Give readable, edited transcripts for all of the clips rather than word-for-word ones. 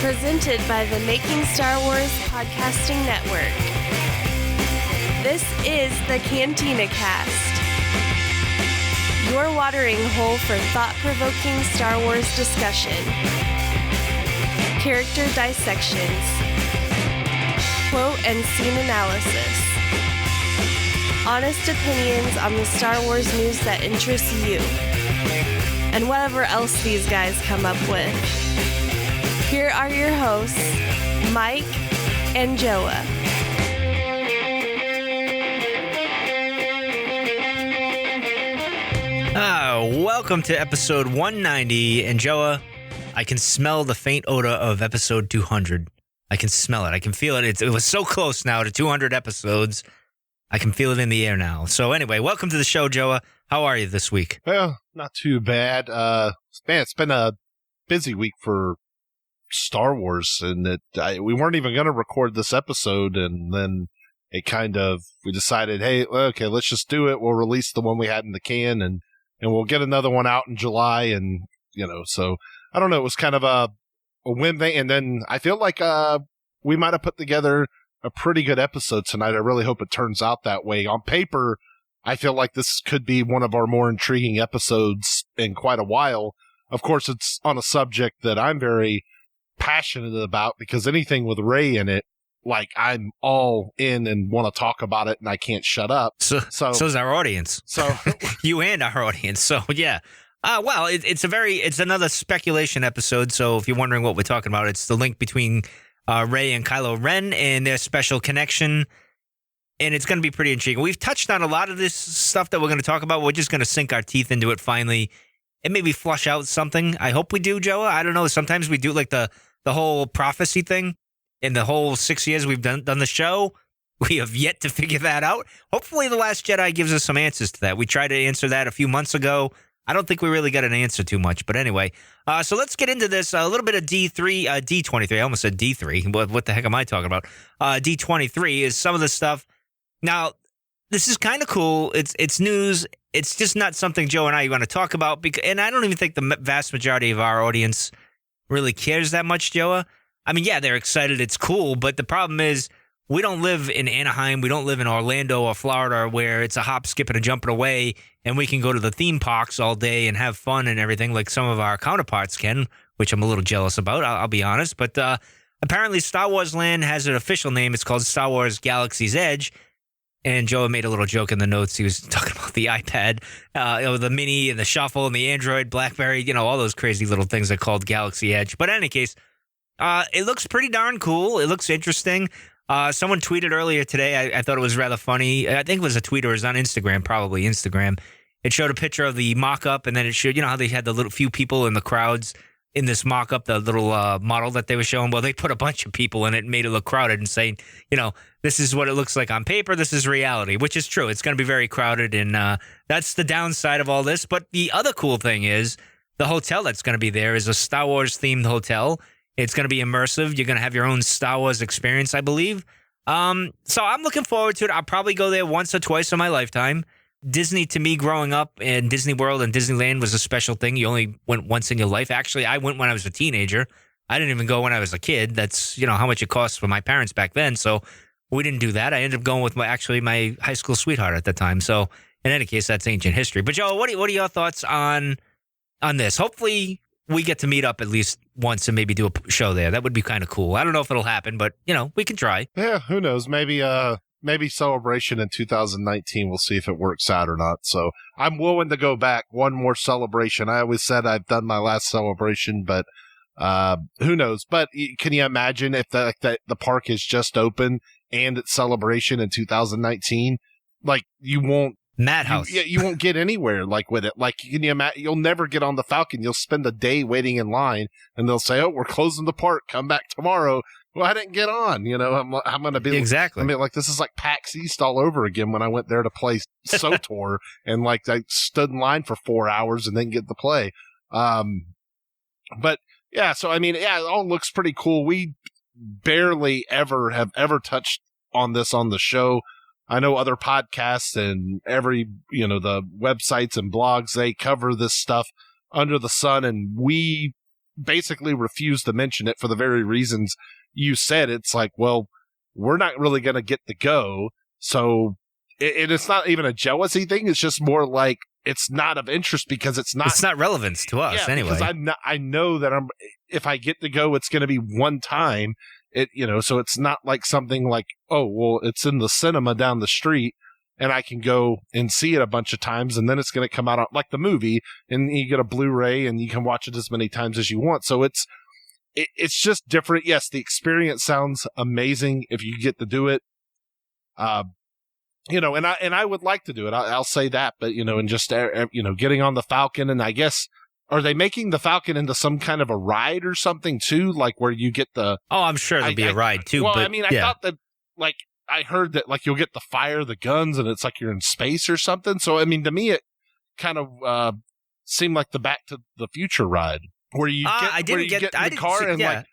Presented by the Making Star Wars Podcasting Network. This is the Cantina Cast, your watering hole for thought-provoking Star Wars discussion, character dissections, quote and scene analysis, honest opinions on the Star Wars news that interests you, and whatever else these guys come up with. Here are your hosts, Mike and Joao. Welcome to episode 190, and Joa, I can smell the faint odor of episode 200. I can smell it. I can feel it. It was so close now to 200 episodes. I can feel it in the air now. So anyway, welcome to the show, Joa. How are you this week? Well, not too bad. Man, it's been a busy week for Star Wars, and we weren't even going to record this episode, and then we decided, hey, okay, let's just do it. We'll release the one we had in the can, and we'll get another one out in July, and, so I don't know, it was kind of a win thing, and then I feel like we might have put together a pretty good episode tonight. I really hope it turns out that way. On paper, I feel like this could be one of our more intriguing episodes in quite a while. Of course, it's on a subject that I'm very passionate about, because anything with Rey in it, like, I'm all in and want to talk about it, and I can't shut up. So is our audience. So you and our audience. So yeah. Well, it's another speculation episode. So if you're wondering what we're talking about, it's the link between Rey and Kylo Ren and their special connection, and it's going to be pretty intriguing. We've touched on a lot of this stuff that we're going to talk about. We're just going to sink our teeth into it finally, and maybe flush out something. I hope we do, Joa. I don't know. Sometimes we do like the whole prophecy thing. In the whole 6 years we've done the show, we have yet to figure that out. Hopefully The Last Jedi gives us some answers to that. We tried to answer that a few months ago. I don't think we really got an answer too much. But anyway, so let's get into this. A little bit of D23. I almost said D3. What the heck am I talking about? D23 is some of the stuff. Now, this is kind of cool. It's news. It's just not something Joe and I are going to talk about. And I don't even think the vast majority of our audience really cares that much, Joa. I mean, yeah, they're excited. It's cool. But the problem is we don't live in Anaheim. We don't live in Orlando or Florida, where it's a hop, skip, and a jumping away, and we can go to the theme parks all day and have fun and everything like some of our counterparts can, which I'm a little jealous about, I'll be honest. But apparently Star Wars Land has an official name. It's called Star Wars Galaxy's Edge. And Joe made a little joke in the notes. He was talking about the iPad, the Mini and the Shuffle and the Android, BlackBerry, all those crazy little things are called Galaxy Edge. But in any case, it looks pretty darn cool. It looks interesting. Someone tweeted earlier today. I thought it was rather funny. I think it was a tweet, or it was on Instagram, probably Instagram. It showed a picture of the mock-up, and then it showed, how they had the little few people in the crowds in this mock-up, the little model that they were showing. Well, they put a bunch of people in it and made it look crowded and saying, this is what it looks like on paper. This is reality, which is true. It's going to be very crowded, and that's the downside of all this. But the other cool thing is the hotel that's going to be there is a Star Wars-themed hotel. It's going to be immersive. You're going to have your own Star Wars experience, I believe. So I'm looking forward to it. I'll probably go there once or twice in my lifetime. Disney, to me, growing up in Disney World and Disneyland was a special thing. You only went once in your life. Actually, I went when I was a teenager. I didn't even go when I was a kid. That's, how much it cost for my parents back then. So we didn't do that. I ended up going with my high school sweetheart at the time. So in any case, that's ancient history. But Joe, what are your thoughts on this? Hopefully we get to meet up at least once and maybe do a show there. That would be kind of cool. I don't know if it'll happen, but, we can try. Yeah, who knows? Maybe Celebration in 2019. We'll see if it works out or not. So I'm willing to go back one more Celebration. I always said I've done my last Celebration, but who knows? But can you imagine if the park is just open and it's Celebration in 2019? Like, you won't. Madhouse. You won't get anywhere like with it. Like, can you imagine? You'll never get on the Falcon. You'll spend a day waiting in line, and they'll say, "Oh, we're closing the park. Come back tomorrow." Well, I didn't get on. I'm going to be exactly. This is like PAX East all over again. When I went there to play SOTOR, and I stood in line for 4 hours and didn't get to play. But yeah, so it all looks pretty cool. We barely have ever touched on this on the show. I know other podcasts and the websites and blogs, they cover this stuff under the sun, and we basically refused to mention it for the very reasons you said. It's like, well, we're not really going to get to go. So it's not even a jealousy thing. It's just more like it's not of interest because it's not relevant to us anyway. Because I know that if I get to go, it's going to be one time. So it's not like something like, oh, well, it's in the cinema down the street and I can go and see it a bunch of times, and then it's going to come out like the movie, and you get a Blu-ray and you can watch it as many times as you want. So it's just different. Yes, the experience sounds amazing if you get to do it. And I would like to do it. I'll say that, but and just getting on the Falcon, and I guess, are they making the Falcon into some kind of a ride or something too, like where you get the? Oh, I'm sure there'll be a ride too. Well, but, I mean, I thought that I heard that you'll get to fire the guns and it's like you're in space or something. So I mean, to me, it kind of seemed like the Back to the Future ride where you get in the car and like.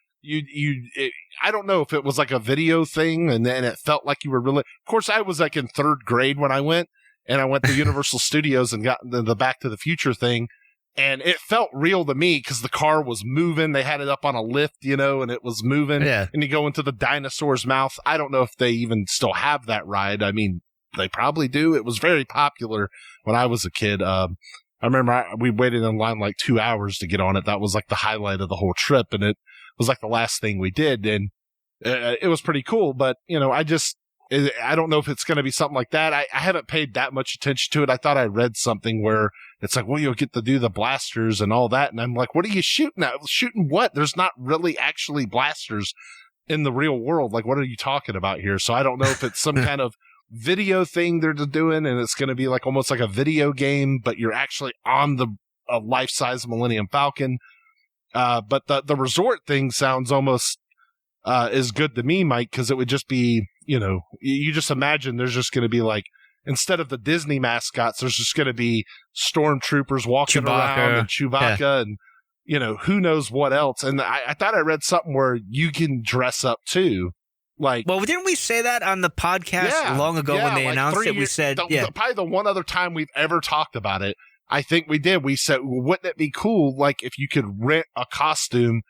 I don't know if it was like a video thing and then it felt like you were really, of course I was like in third grade when I went to Universal Studios and got the Back to the Future thing, and it felt real to me because the car was moving. They had it up on a lift, and it was moving, and you go into the dinosaur's mouth. I don't know if they even still have that ride. I mean, they probably do. It was very popular when I was a kid. I remember we waited in line like 2 hours to get on it. That was like the highlight of the whole trip, and it was like the last thing we did, and it was pretty cool. But I don't know if it's going to be something like that. I haven't paid that much attention to it. I thought I read something where it's like, well, you'll get to do the blasters and all that, and I'm like, what are you shooting at? Shooting what? There's not really actually blasters in the real world. Like, what are you talking about here? So I don't know if it's some kind of video thing they're doing, and it's going to be like almost like a video game, but you're actually on a life-size Millennium Falcon. But the resort thing sounds almost as good to me, Mike, because it would just be, you just imagine there's just going to be like, instead of the Disney mascots, there's just going to be stormtroopers walking around and Chewbacca and, who knows what else. And I thought I read something where you can dress up too. Like, well, didn't we say that on the podcast long ago when they announced it? We said, probably the one other time we've ever talked about it. I think we did. We said, well, wouldn't it be cool, like, if you could rent a costume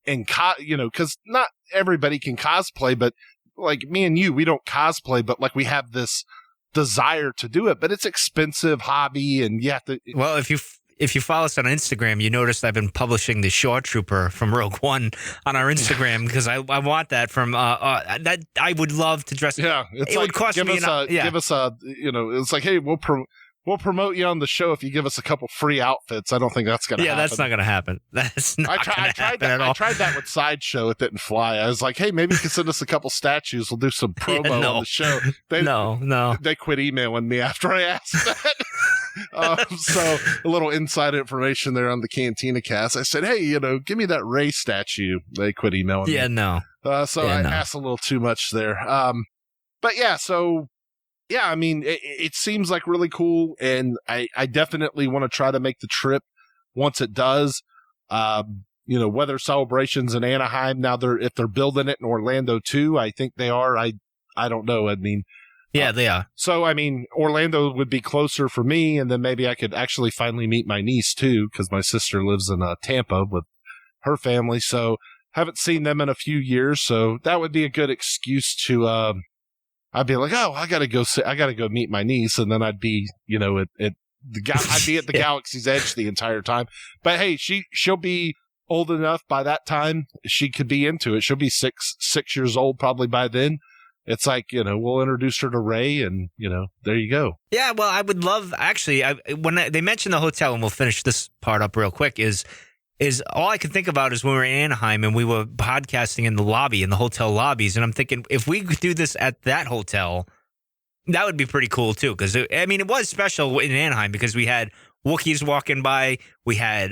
and, because not everybody can cosplay, but like me and you, we don't cosplay, but like we have this desire to do it, but it's expensive hobby, and you have to. Well, if you follow us on Instagram, you noticed I've been publishing the Shore Trooper from Rogue One on our Instagram because I want that from that I would love to dress. Yeah, it would cost me. Give us a it's like, hey, we'll promote you on the show if you give us a couple free outfits. I don't think that's going to happen. Yeah, that's not going to happen. That's not going to happen at all. I tried that with Sideshow. It didn't fly. I was like, hey, maybe you can send us a couple statues. We'll do some promo on the show. No. They quit emailing me after I asked that. So a little inside information there on the Cantina Cast. I said, hey, give me that Rey statue. They quit emailing me. Yeah, no. I asked a little too much there. But yeah, so... Yeah, I mean, it seems like really cool, and I definitely want to try to make the trip once it does. Weather celebrations in Anaheim, now if they're building it in Orlando too, I think they are. I don't know. I mean, yeah, they are. So, I mean, Orlando would be closer for me, and then maybe I could actually finally meet my niece too, because my sister lives in Tampa with her family, so haven't seen them in a few years, so that would be a good excuse to I'd be like, oh, I gotta go meet my niece, and then I'd be, I'd be at the Galaxy's Edge the entire time. But hey, she'll be old enough by that time. She could be into it. She'll be six years old probably by then. It's like, we'll introduce her to Rey, and there you go. Yeah, well, I would love actually. When they mentioned the hotel, and we'll finish this part up real quick, is all I can think about is when we were in Anaheim and we were podcasting in the lobby, in the hotel lobbies. And I'm thinking, if we could do this at that hotel, that would be pretty cool too. Because, it was special in Anaheim because we had Wookiees walking by. We had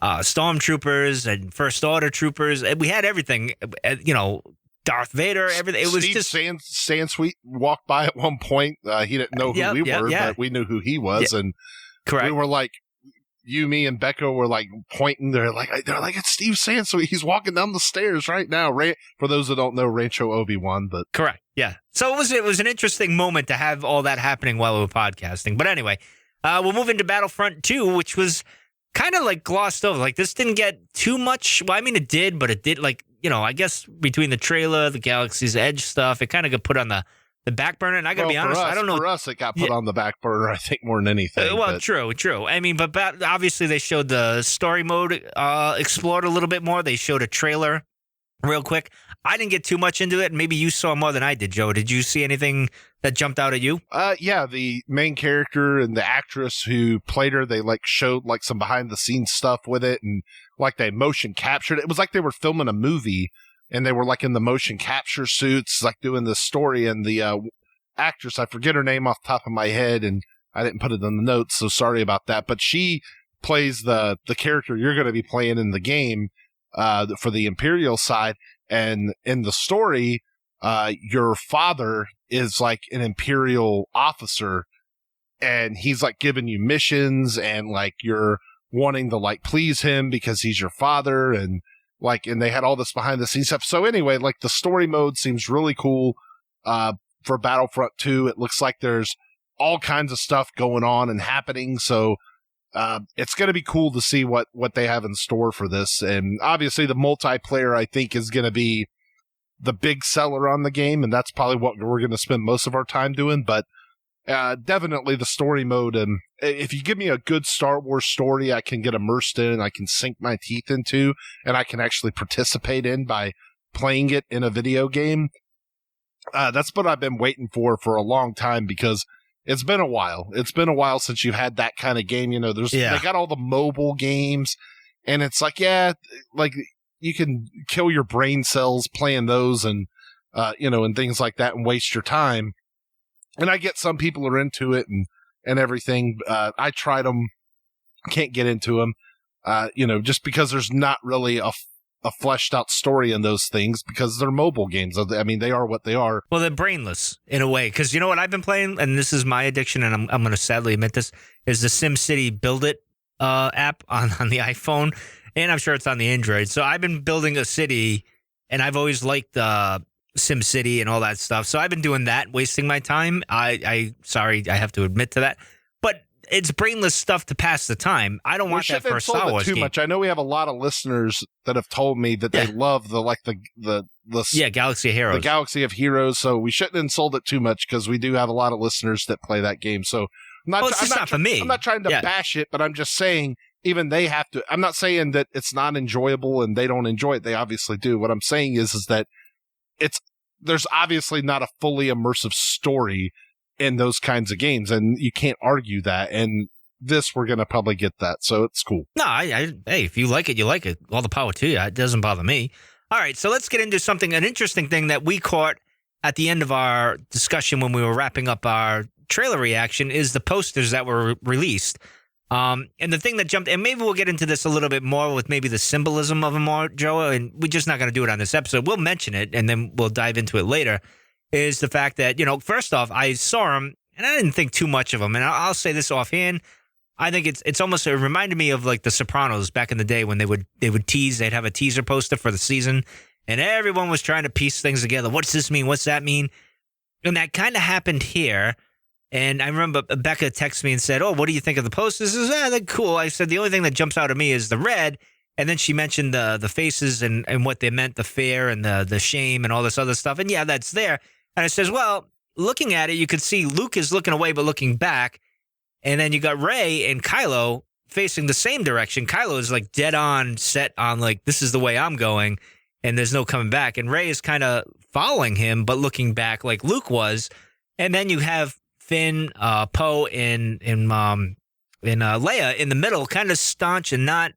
stormtroopers and First Order troopers. We had everything, Darth Vader, everything. It was Steve just... Sansweet walked by at one point. He didn't know who we were, but we knew who he was. Yeah. And correct. We were like, you, me, and Becca were like pointing. They're like, it's Steve Sansweet. He's walking down the stairs right now. For those that don't know, Rancho Obi-Wan, but correct, yeah. So it was an interesting moment to have all that happening while we were podcasting. But anyway, we'll move into Battlefront II, which was kind of like glossed over. Like this didn't get too much. Well, I mean, it did, but it did like, I guess between the trailer, the Galaxy's Edge stuff, it kind of got put on the back burner. And I got to be honest, I don't know. For us, it got put on the back burner, I think, more than anything. True. I mean, but obviously they showed the story mode explored a little bit more. They showed a trailer real quick. I didn't get too much into it. Maybe you saw more than I did, Joe. Did you see anything that jumped out at you? Yeah, the main character and the actress who played her, they like showed like some behind the scenes stuff with it, and like they motion captured it. It was like they were filming a movie and they were like in the motion capture suits, like doing this story. And the actress, I forget her name off the top of my head, and I didn't put it in the notes, so sorry about that. But she plays the character you're going to be playing in the game for the Imperial side. And in the story, your father is like an Imperial officer, and he's like giving you missions, and like you're wanting to like please him because he's your father, and they had all this behind the scenes stuff. So anyway, like the story mode seems really cool for Battlefront 2. It looks like there's all kinds of stuff going on and happening. So it's going to be cool to see what they have in store for this. And obviously the multiplayer, I think, is going to be the big seller on the game. And that's probably what we're going to spend most of our time doing. But definitely the story mode. And if you give me a good Star Wars story, I can get immersed in, I can sink my teeth into, and I can actually participate in by playing it in a video game. That's what I've been waiting for a long time, because it's been a while. It's been a while since you've had that kind of game. They got all the mobile games, and it's like, like you can kill your brain cells playing those and, and things like that and waste your time. And I get some people are into it and everything. I tried them, can't get into them, just because there's not really a fleshed out story in those things, because they're mobile games. I mean, they are what they are. Well, they're brainless in a way, because you know what I've been playing, and this is my addiction, and I'm going to sadly admit this, is the SimCity Build It app on the iPhone, and I'm sure it's on the Android. So I've been building a city, and I've always liked SimCity and all that stuff. So I've been doing that, wasting my time. Sorry, I have to admit to that. But it's brainless stuff to pass the time. I don't want that for a Star Wars game. Much. I know we have a lot of listeners that have told me that they love the Galaxy of Heroes. The Galaxy of Heroes. So we shouldn't insult it too much, because we do have a lot of listeners that play that game. So it's not for me. I'm not trying to bash it, but I'm just saying even they have to. I'm not saying that it's not enjoyable and they don't enjoy it. They obviously do. What I'm saying is that there's obviously not a fully immersive story in those kinds of games, and you can't argue that. And this, we're going to probably get that, so it's cool. No, hey, if you like it, you like it. All the power to you. It doesn't bother me. All right, so let's get into an interesting thing that we caught at the end of our discussion when we were wrapping up our trailer reaction, is the posters that were released. And the thing that jumped, and maybe we'll get into this a little bit more with maybe the symbolism of them more, Joe, and we're just not going to do it on this episode. We'll mention it, and then we'll dive into it later, is the fact that, first off, I saw them, and I didn't think too much of them. And I'll say this offhand. I think it's almost, it reminded me of like The Sopranos back in the day when they would tease, they'd have a teaser poster for the season, and everyone was trying to piece things together. What's this mean? What's that mean? And that kind of happened here. And I remember Becca texted me and said, "Oh, what do you think of the posters?" I said, they're cool. I said, the only thing that jumps out at me is the red. And then she mentioned the faces and what they meant, the fear and the shame and all this other stuff. And yeah, that's there. And I says, well, looking at it, you could see Luke is looking away but looking back. And then you got Rey and Kylo facing the same direction. Kylo is like dead on set on like, this is the way I'm going, and there's no coming back. And Rey is kind of following him but looking back like Luke was. And then you have Finn, Poe, and Leia in the middle, kind of staunch and not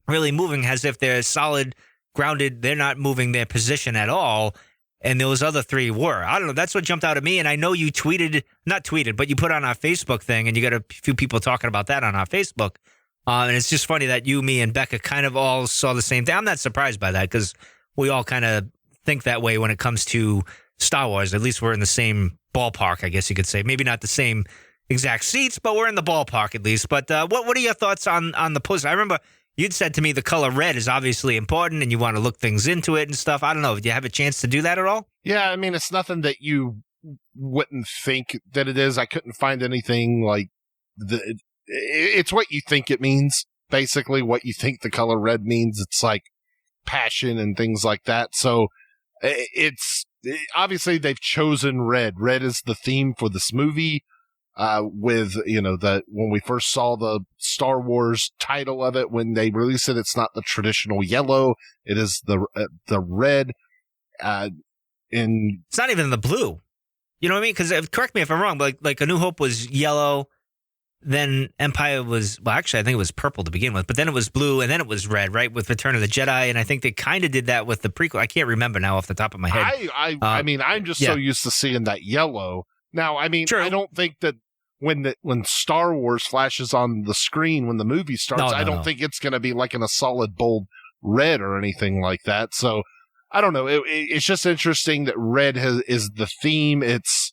really moving, as if they're solid, grounded. They're not moving their position at all. And those other three were. I don't know. That's what jumped out at me. And I know you not tweeted, but you put on our Facebook thing, and you got a few people talking about that on our Facebook. And it's just funny that you, me, and Becca kind of all saw the same thing. I'm not surprised by that, because we all kind of think that way when it comes to Star Wars. At least we're in the same ballpark, I guess you could say. Maybe not the same exact seats, but we're in the ballpark at least. But what are your thoughts on the poster? I remember you'd said to me the color red is obviously important and you want to look things into it and stuff. I don't know. Do you have a chance to do that at all? Yeah, I mean, it's nothing that you wouldn't think that it is. I couldn't find anything like it's what you think it means. basically what you think the color red means. It's like passion and things like that. So obviously they've chosen red. Red is the theme for this movie. With, when we first saw the Star Wars title of it, when they released it, it's not the traditional yellow. It is the red. It's not even the blue. You know what I mean? Because correct me if I'm wrong, but like A New Hope was yellow, then Empire was, well, actually, I think it was purple to begin with, but then it was blue, and then it was red, right, with Return of the Jedi, and I think they kind of did that with the prequel. I can't remember now off the top of my head. I mean, I'm just so used to seeing that yellow. Now, I mean, True. I don't think that when Star Wars flashes on the screen when the movie starts, I don't think it's going to be like in a solid, bold red or anything like that. So, I don't know. It's just interesting that red is the theme. It's,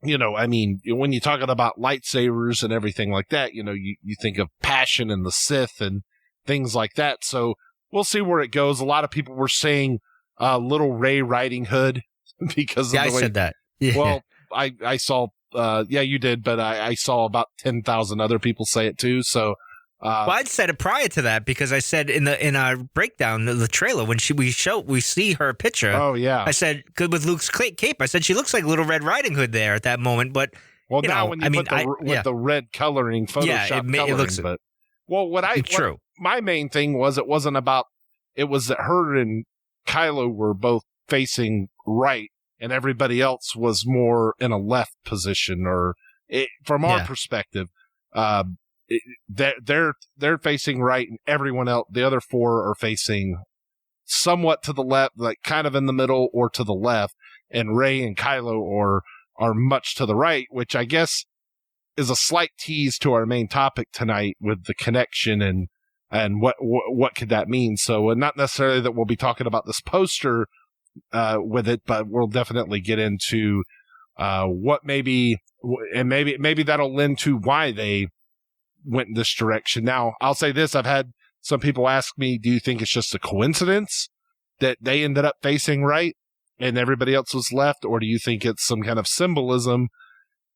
I mean, when you're talking about lightsabers and everything like that, you think of passion and the Sith and things like that. So we'll see where it goes. A lot of people were saying little Rey Riding Hood because of the way. I said that. Yeah. Well, I saw, you did, but I saw about 10,000 other people say it too. So. Well, I'd said it prior to that because I said in our breakdown, the trailer, when we see her picture. Oh, yeah. I said, good with Luke's cape. I said, she looks like Little Red Riding Hood there at that moment. But, when you put the red coloring, Photoshop coloring. It looks, but, true. My main thing was, it was that her and Kylo were both facing right and everybody else was more in a left position from our perspective. They're facing right, and everyone else, the other four, are facing somewhat to the left, like kind of in the middle or to the left, and Rey and Kylo are much to the right, which I guess is a slight tease to our main topic tonight with the connection and what could that mean. So not necessarily that we'll be talking about this poster with it, but we'll definitely get into what maybe that'll lend to why they went in this direction. Now, I'll say this. I've had some people ask me, do you think it's just a coincidence that they ended up facing right and everybody else was left? Or do you think it's some kind of symbolism?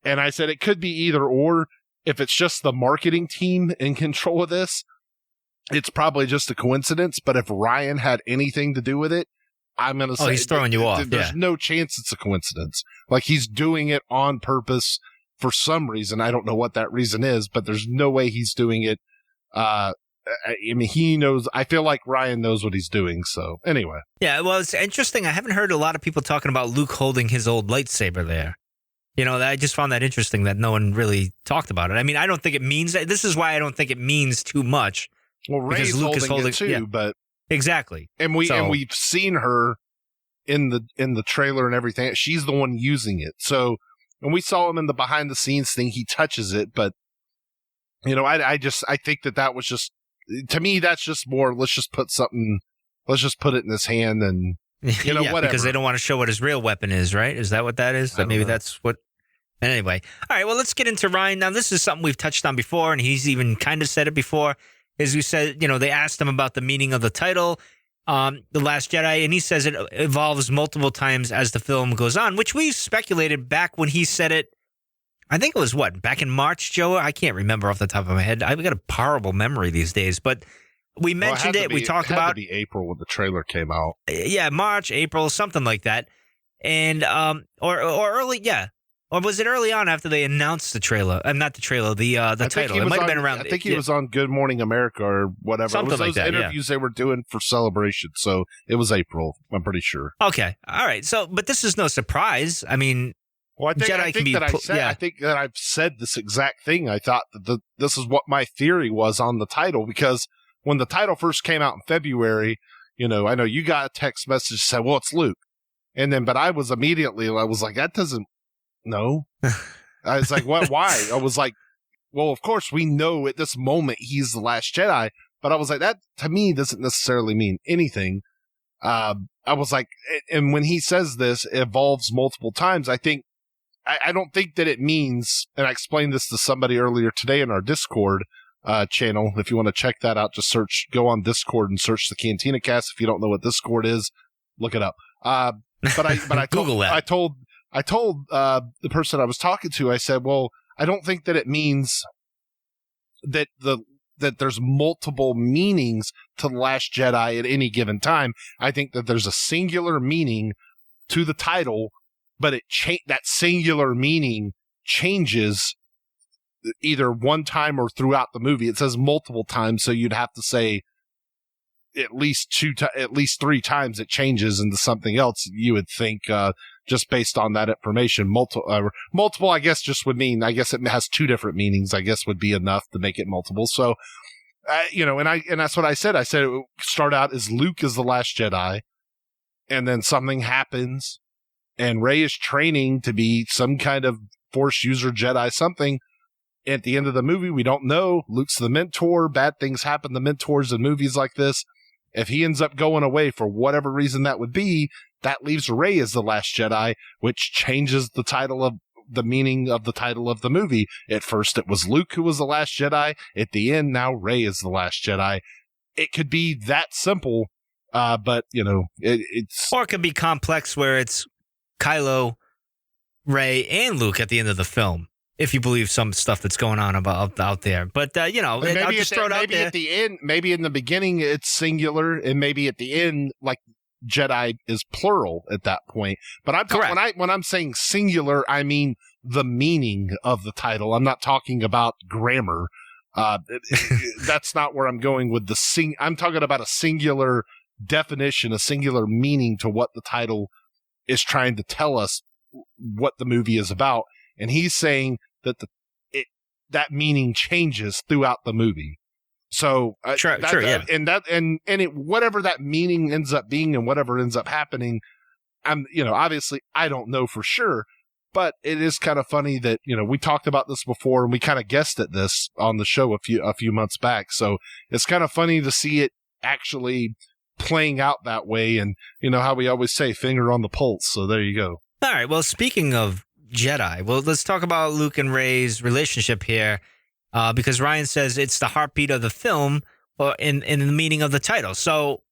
And I said it could be either or. If it's just the marketing team in control of this, it's probably just a coincidence. But if Rian had anything to do with it, I'm going to say he's throwing you off. There's no chance it's a coincidence. Like, he's doing it on purpose for some reason. I don't know what that reason is, but there's no way he's doing it. I mean, he knows. I feel like Rian knows what he's doing. So anyway. Yeah, well, it's interesting. I haven't heard a lot of people talking about Luke holding his old lightsaber there. I just found that interesting that no one really talked about it. I mean, I don't think it means that. This is why I don't think it means too much. Well, Rey's holding it too, but exactly. And we've seen her in the trailer and everything. She's the one using it. So. And we saw him in the behind the scenes thing. He touches it, but I think that was just, to me, that's just more, let's just put it in his hand and, whatever. Because they don't want to show what his real weapon is, right? Is that what that is? Maybe that's what. Anyway. All right. Well, let's get into Rian. Now, this is something we've touched on before, and he's even kind of said it before. As we said, they asked him about the meaning of the title. The Last Jedi, and he says it evolves multiple times as the film goes on, which we speculated back when he said it. I think it was back in March, Joe? I can't remember off the top of my head. I've got a horrible memory these days, but we mentioned it. We talked about it. It had to be April when the trailer came out. Yeah, March, April, something like that, and or early, yeah. Or was it early on after they announced the trailer? Not the trailer, the title. It might have been around. I think he was on Good Morning America or whatever. Something like that. Interviews they were doing for Celebration. So it was April. I'm pretty sure. Okay, all right. So, but this is no surprise. I mean, I think that I've said this exact thing. I thought that this is what my theory was on the title, because when the title first came out in February, I know you got a text message that said, "Well, it's Luke," but I was like, that doesn't. No. I was like, what? Why? I was like, well, of course we know at this moment he's the Last Jedi, but I was like, that to me doesn't necessarily mean anything. I was like, and when he says this, it evolves multiple times. I don't think that it means, and I explained this to somebody earlier today in our Discord channel. If you want to check that out, just go on Discord and search the Cantina Cast. If you don't know what Discord is, look it up. But I Google that. I told the person I was talking to, I said, well, I don't think that it means that the that there's multiple meanings to The Last Jedi at any given time. I think that there's a singular meaning to the title, but that singular meaning changes either one time or throughout the movie. It says multiple times, so you'd have to say at least three times it changes into something else. You would think, just based on that information, multiple, I guess, just would mean, I guess it has two different meanings, I guess would be enough to make it multiple. So, and that's what I said. I said it would start out as Luke is the Last Jedi, and then something happens, and Rey is training to be some kind of Force user Jedi, something. At the end of the movie, we don't know. Luke's the mentor. Bad things happen to mentors in movies like this. If he ends up going away for whatever reason that would be, that leaves Rey as the Last Jedi, which changes the title of the meaning of the title of the movie. At first, it was Luke who was the Last Jedi. At the end, now Rey is the Last Jedi. It could be that simple, but, it's... Or it could be complex where it's Kylo, Rey, and Luke at the end of the film, if you believe some stuff that's going on out there. But, I'll just throw it out there. At the end, maybe in the beginning it's singular, and maybe at the end, like, Jedi is plural at that point. But when I'm saying singular, I mean the meaning of the title. I'm not talking about grammar. That's not where I'm going with I'm talking about a singular definition, a singular meaning to what the title is trying to tell us what the movie is about. And he's saying that that meaning changes throughout the movie. So sure, yeah. And whatever that meaning ends up being and whatever ends up happening, obviously I don't know for sure, but it is kind of funny that, we talked about this before and we kind of guessed at this on the show a few months back. So it's kind of funny to see it actually playing out that way. And how we always say, finger on the pulse. So there you go. All right. Well, speaking of Jedi, let's talk about Luke and Rey's relationship here. Because Rian says it's the heartbeat of the film, or in the meaning of the title. So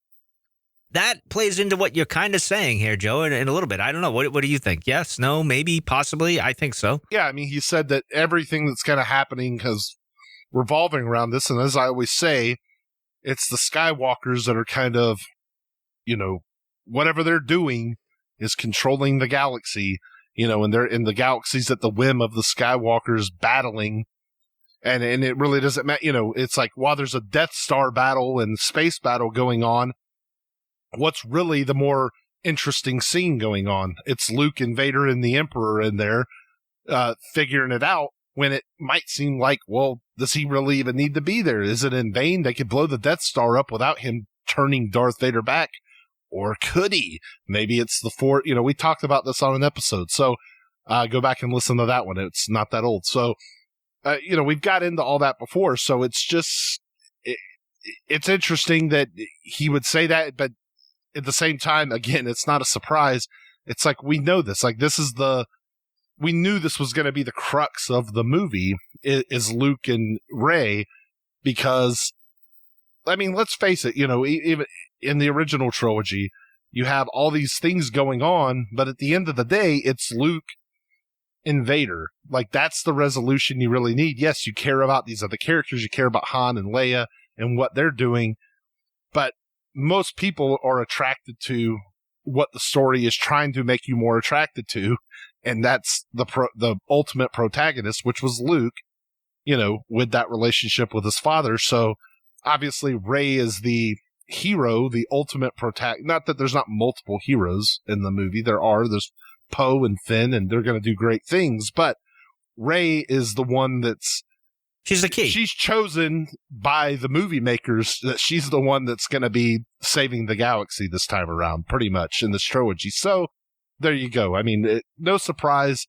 that plays into what you're kind of saying here, Joe, in a little bit. I don't know. What do you think? Yes, no, maybe, possibly? I think so. Yeah, I mean, he said that everything that's kind of happening is revolving around this. And as I always say, it's the Skywalkers that are kind of, whatever they're doing is controlling the galaxy, and they're in the galaxies at the whim of the Skywalkers battling. And it really doesn't matter, it's like while there's a Death Star battle and space battle going on, what's really the more interesting scene going on? It's Luke and Vader and the Emperor in there, figuring it out when it might seem like, well, does he really even need to be there? Is it in vain? They could blow the Death Star up without him turning Darth Vader back. Or could he? Maybe it's the Force. We talked about this on an episode. So, go back and listen to that one. It's not that old. So, we've got into all that before, so it's just, it's interesting that he would say that, but at the same time, again, it's not a surprise. It's like, we know this, like we knew this was going to be the crux of the movie is Luke and Rey, because, I mean, let's face it, even in the original trilogy, you have all these things going on, but at the end of the day, it's Luke and Vader. Like, that's the resolution you really need. Yes, you care about these other characters. You care about Han and Leia and what they're doing. But most people are attracted to what the story is trying to make you more attracted to. And that's the ultimate protagonist, which was Luke, with that relationship with his father. So obviously Rey is the hero, the ultimate protagonist. Not that there's not multiple heroes in the movie. There's Poe and Finn, and they're going to do great things, but Rey is the one she's the key. She's chosen by the movie makers that she's the one that's going to be saving the galaxy this time around, pretty much, in this trilogy. So there you go. I mean, no surprise.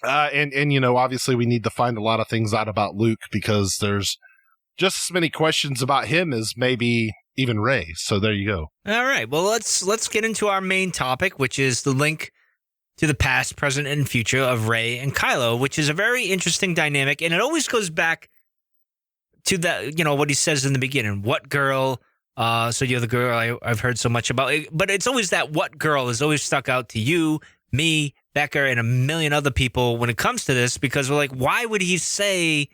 And obviously we need to find a lot of things out about Luke, because there's just as many questions about him as maybe even Rey. So there you go. All right. Well, let's get into our main topic, which is the link to the past, present, and future of Rey and Kylo, which is a very interesting dynamic. And it always goes back to that, what he says in the beginning. What girl? So you're the girl I've heard so much about. But it's always that what girl is always stuck out to you, me, Becca, and a million other people when it comes to this, because we're like, why would he say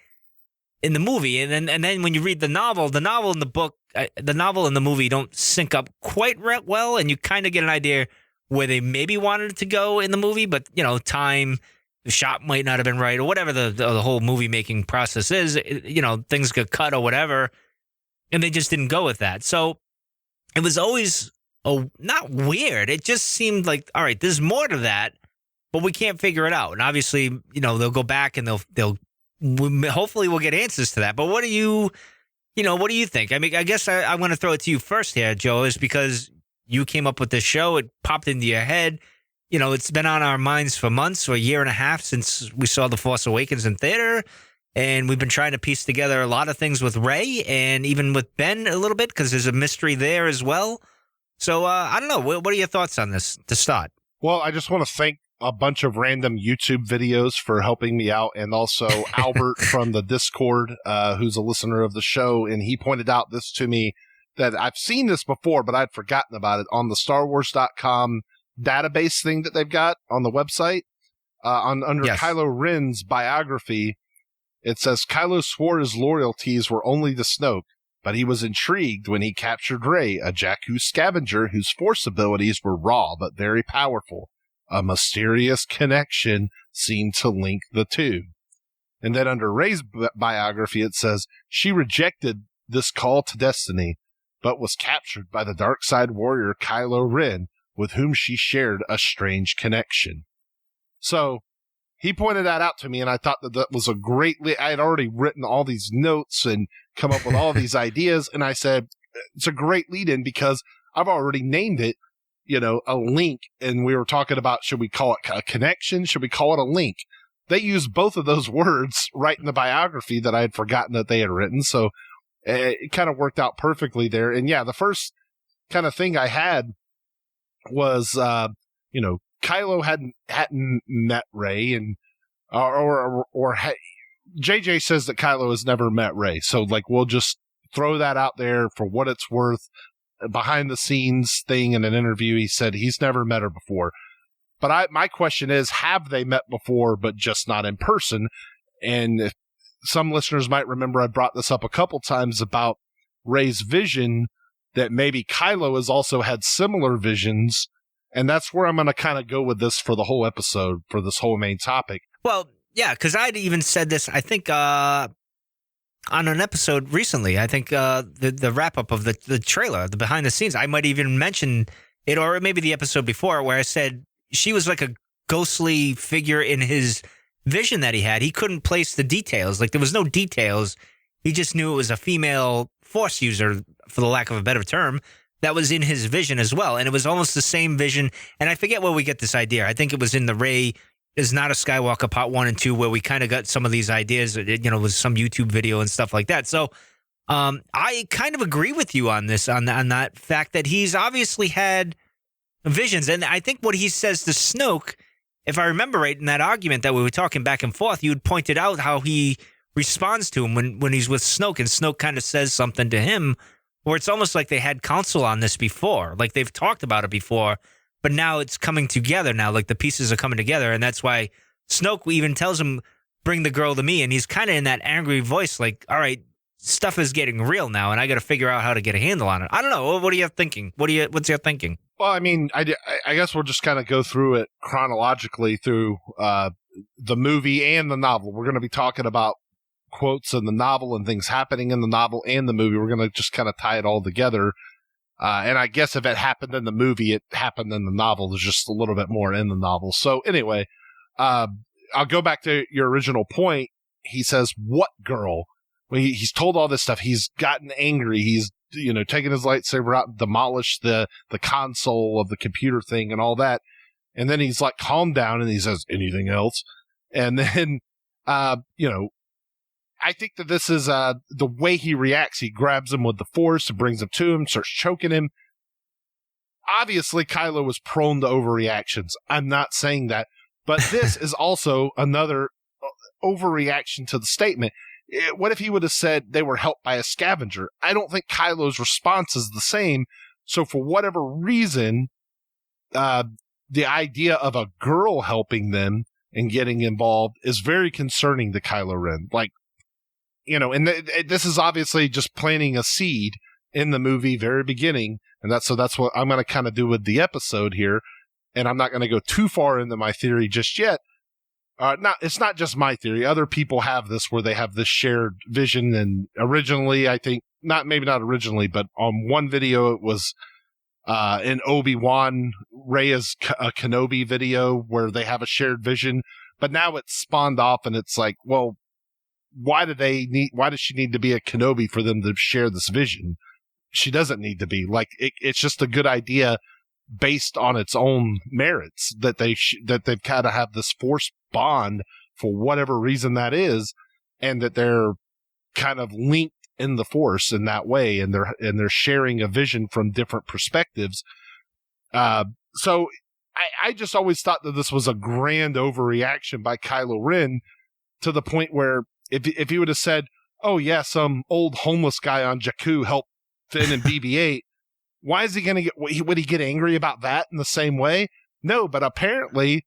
in the movie, and then when you read the novel and the book, the novel and the movie don't sync up quite well, and you kind of get an idea where they maybe wanted it to go in the movie, but time, the shot might not have been right, or whatever the whole movie making process is. Things got cut or whatever, and they just didn't go with that. So it was always not weird. It just seemed like, all right, there's more to that, but we can't figure it out. And obviously, they'll go back and they'll hopefully we'll get answers to that. But what do you think? I mean, I guess I want to throw it to you first here, Joe, is because you came up with this show. It popped into your head. It's been on our minds for months or a year and a half since we saw The Force Awakens in theater. And we've been trying to piece together a lot of things with Rey and even with Ben a little bit, because there's a mystery there as well. So I don't know. What are your thoughts on this to start? Well, I just want to thank a bunch of random YouTube videos for helping me out, and also Albert from the Discord, who's a listener of the show, and he pointed out this to me, that I've seen this before, but I'd forgotten about it on the StarWars.com database thing that they've got on the website. Under Yes. Kylo Ren's biography, it says Kylo swore his loyalties were only to Snoke, but he was intrigued when he captured Rey, a Jakku scavenger whose force abilities were raw but very powerful. A mysterious connection seemed to link the two. And then under Rey's biography, it says, she rejected this call to destiny, but was captured by the dark side warrior Kylo Ren, with whom she shared a strange connection. So he pointed that out to me, and I thought that was a great I had already written all these notes and come up with all these ideas, and I said, it's a great lead-in because I've already named it, a link, and we were talking about, should we call it a connection? Should we call it a link? They used both of those words right in the biography that I had forgotten that they had written, so it kind of worked out perfectly there. And yeah, the first kind of thing I had was, Kylo hadn't met Rey, and JJ says that Kylo has never met Rey, so we'll just throw that out there for what it's worth. Behind the scenes thing in an interview, he said he's never met her before. But my question is, have they met before, but just not in person? And if some listeners might remember, I brought this up a couple times about Rey's vision, that maybe Kylo has also had similar visions. And that's where I'm going to kind of go with this for the whole episode, for this whole main topic. Well, yeah, because I'd even said this, I think, on an episode recently. I think the wrap-up of the trailer, the behind the scenes, I might even mention it, or maybe the episode before, where I said she was like a ghostly figure in his vision that he had. He couldn't place the details. There was no details. He just knew it was a female Force user, for the lack of a better term, that was in his vision as well. And it was almost the same vision. And I forget where we get this idea. I think it was in the Rey is Not a Skywalker Part 1 and 2, where we kind of got some of these ideas, with some YouTube video and stuff like that. So I kind of agree with you on this, on that fact that he's obviously had visions. And I think what he says to Snoke, if I remember right, in that argument that we were talking back and forth, you had pointed out how he responds to him when he's with Snoke, and Snoke kind of says something to him where it's almost like they had counsel on this before. They've talked about it before, but now it's coming together now. The pieces are coming together, and that's why Snoke even tells him, bring the girl to me, and he's kind of in that angry voice, all right, stuff is getting real now, and I got to figure out how to get a handle on it. I don't know. What are you thinking? What's your thinking? Well, I mean, I guess we'll just kind of go through it chronologically through the movie and the novel. We're going to be talking about quotes in the novel and things happening in the novel and the movie. We're going to just kind of tie it all together. And I guess if it happened in the movie, it happened in the novel. There's just a little bit more in the novel. So anyway, I'll go back to your original point. He says, what girl? Well, he's told all this stuff. He's gotten angry. He's, taken his lightsaber out and demolished the console of the computer thing and all that. And then he's calm down, and he says, anything else? And then, I think that this is the way he reacts. He grabs him with the Force and brings him to him, starts choking him. Obviously, Kylo was prone to overreactions. I'm not saying that. But this is also another overreaction to the statement. What if he would have said they were helped by a scavenger? I don't think Kylo's response is the same. So for whatever reason, the idea of a girl helping them and getting involved is very concerning to Kylo Ren. this is obviously just planting a seed in the movie very beginning. And that's what I'm going to kind of do with the episode here. And I'm not going to go too far into my theory just yet. It's not just my theory. Other people have this where they have this shared vision. And originally, I think maybe not originally, but on one video, it was, in Obi-Wan, Rey is a Kenobi video where they have a shared vision, but now it's spawned off and it's like, well, why does she need to be a Kenobi for them to share this vision? She doesn't need to be. Like, it's just a good idea based on its own merits that they've kind of have this force bond for whatever reason that is, and that they're kind of linked in the force in that way, and they're sharing a vision from different perspectives. So I just always thought that this was a grand overreaction by Kylo Ren, to the point where if he would have said, "Oh yeah, some old homeless guy on Jakku helped Finn and BB-8," why is he going to would he get angry about that in the same way? No, but apparently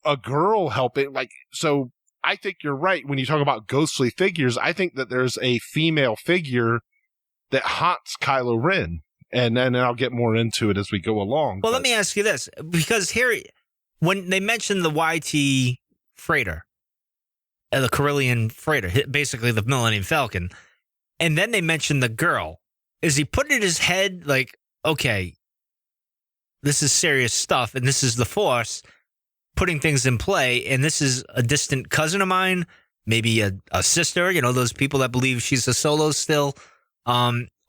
a girl helping, so I think you're right when you talk about ghostly figures. I think that there's a female figure that haunts Kylo Ren, and then I'll get more into it as we go along. Well, let me ask you this, because here, when they mentioned the YT freighter, the Carillion freighter, basically the Millennium Falcon, and then they mentioned the girl, is he putting in his head like, okay, this is serious stuff, and this is the Force putting things in play, and this is a distant cousin of mine, maybe a sister, those people that believe she's a Solo still,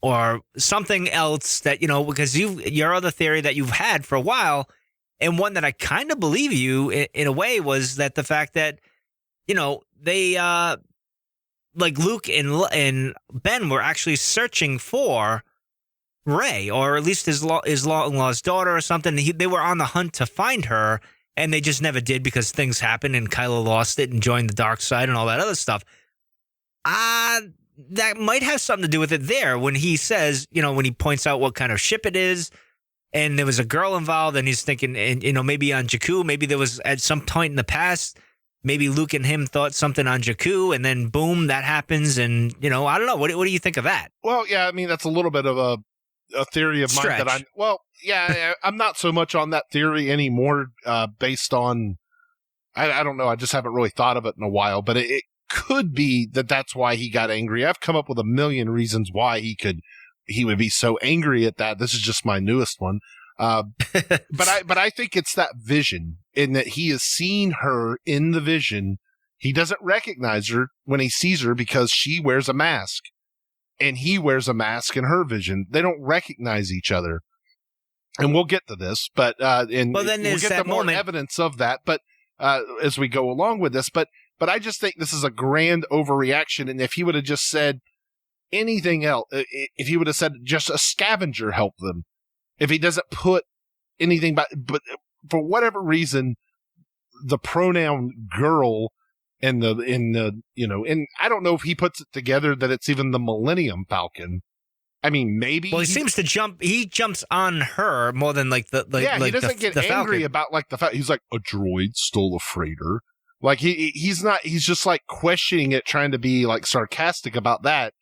or something else that, because your other theory that you've had for a while, and one that I kind of believe you in a way, was that the fact that, they, like Luke and Ben were actually searching for Rey, or at least his long-lost daughter or something. They were on the hunt to find her, and they just never did because things happened and Kylo lost it and joined the dark side and all that other stuff. That might have something to do with it there when he says, when he points out what kind of ship it is, and there was a girl involved, and he's thinking, and maybe on Jakku, maybe there was at some point in the past, maybe Luke and him thought something on Jakku, and then boom, that happens, and, I don't know. What do you think of that? Well, yeah, I mean, that's a little bit of a theory of mine that I'm not so much on that theory anymore, based on, I don't know, I just haven't really thought of it in a while, but it could be that that's why he got angry. I've come up with a million reasons why he would be so angry at that. This is just my newest one. But I think it's that vision, in that he has seen her in the vision. He doesn't recognize her when he sees her because she wears a mask, and he wears a mask in her vision. They don't recognize each other. And we'll get to this, but, we'll get to more evidence of that, but, as we go along with this, but I just think this is a grand overreaction. And if he would have just said anything else, if he would have said just a scavenger helped them, if he doesn't put anything but for whatever reason, the pronoun girl and and I don't know if he puts it together that it's even the Millennium Falcon. I mean, maybe. Well, he jumps on her more than he doesn't get angry Falcon. About the fact he's like, a droid stole a freighter. Like he's not, he's just like questioning it, trying to be like sarcastic about that.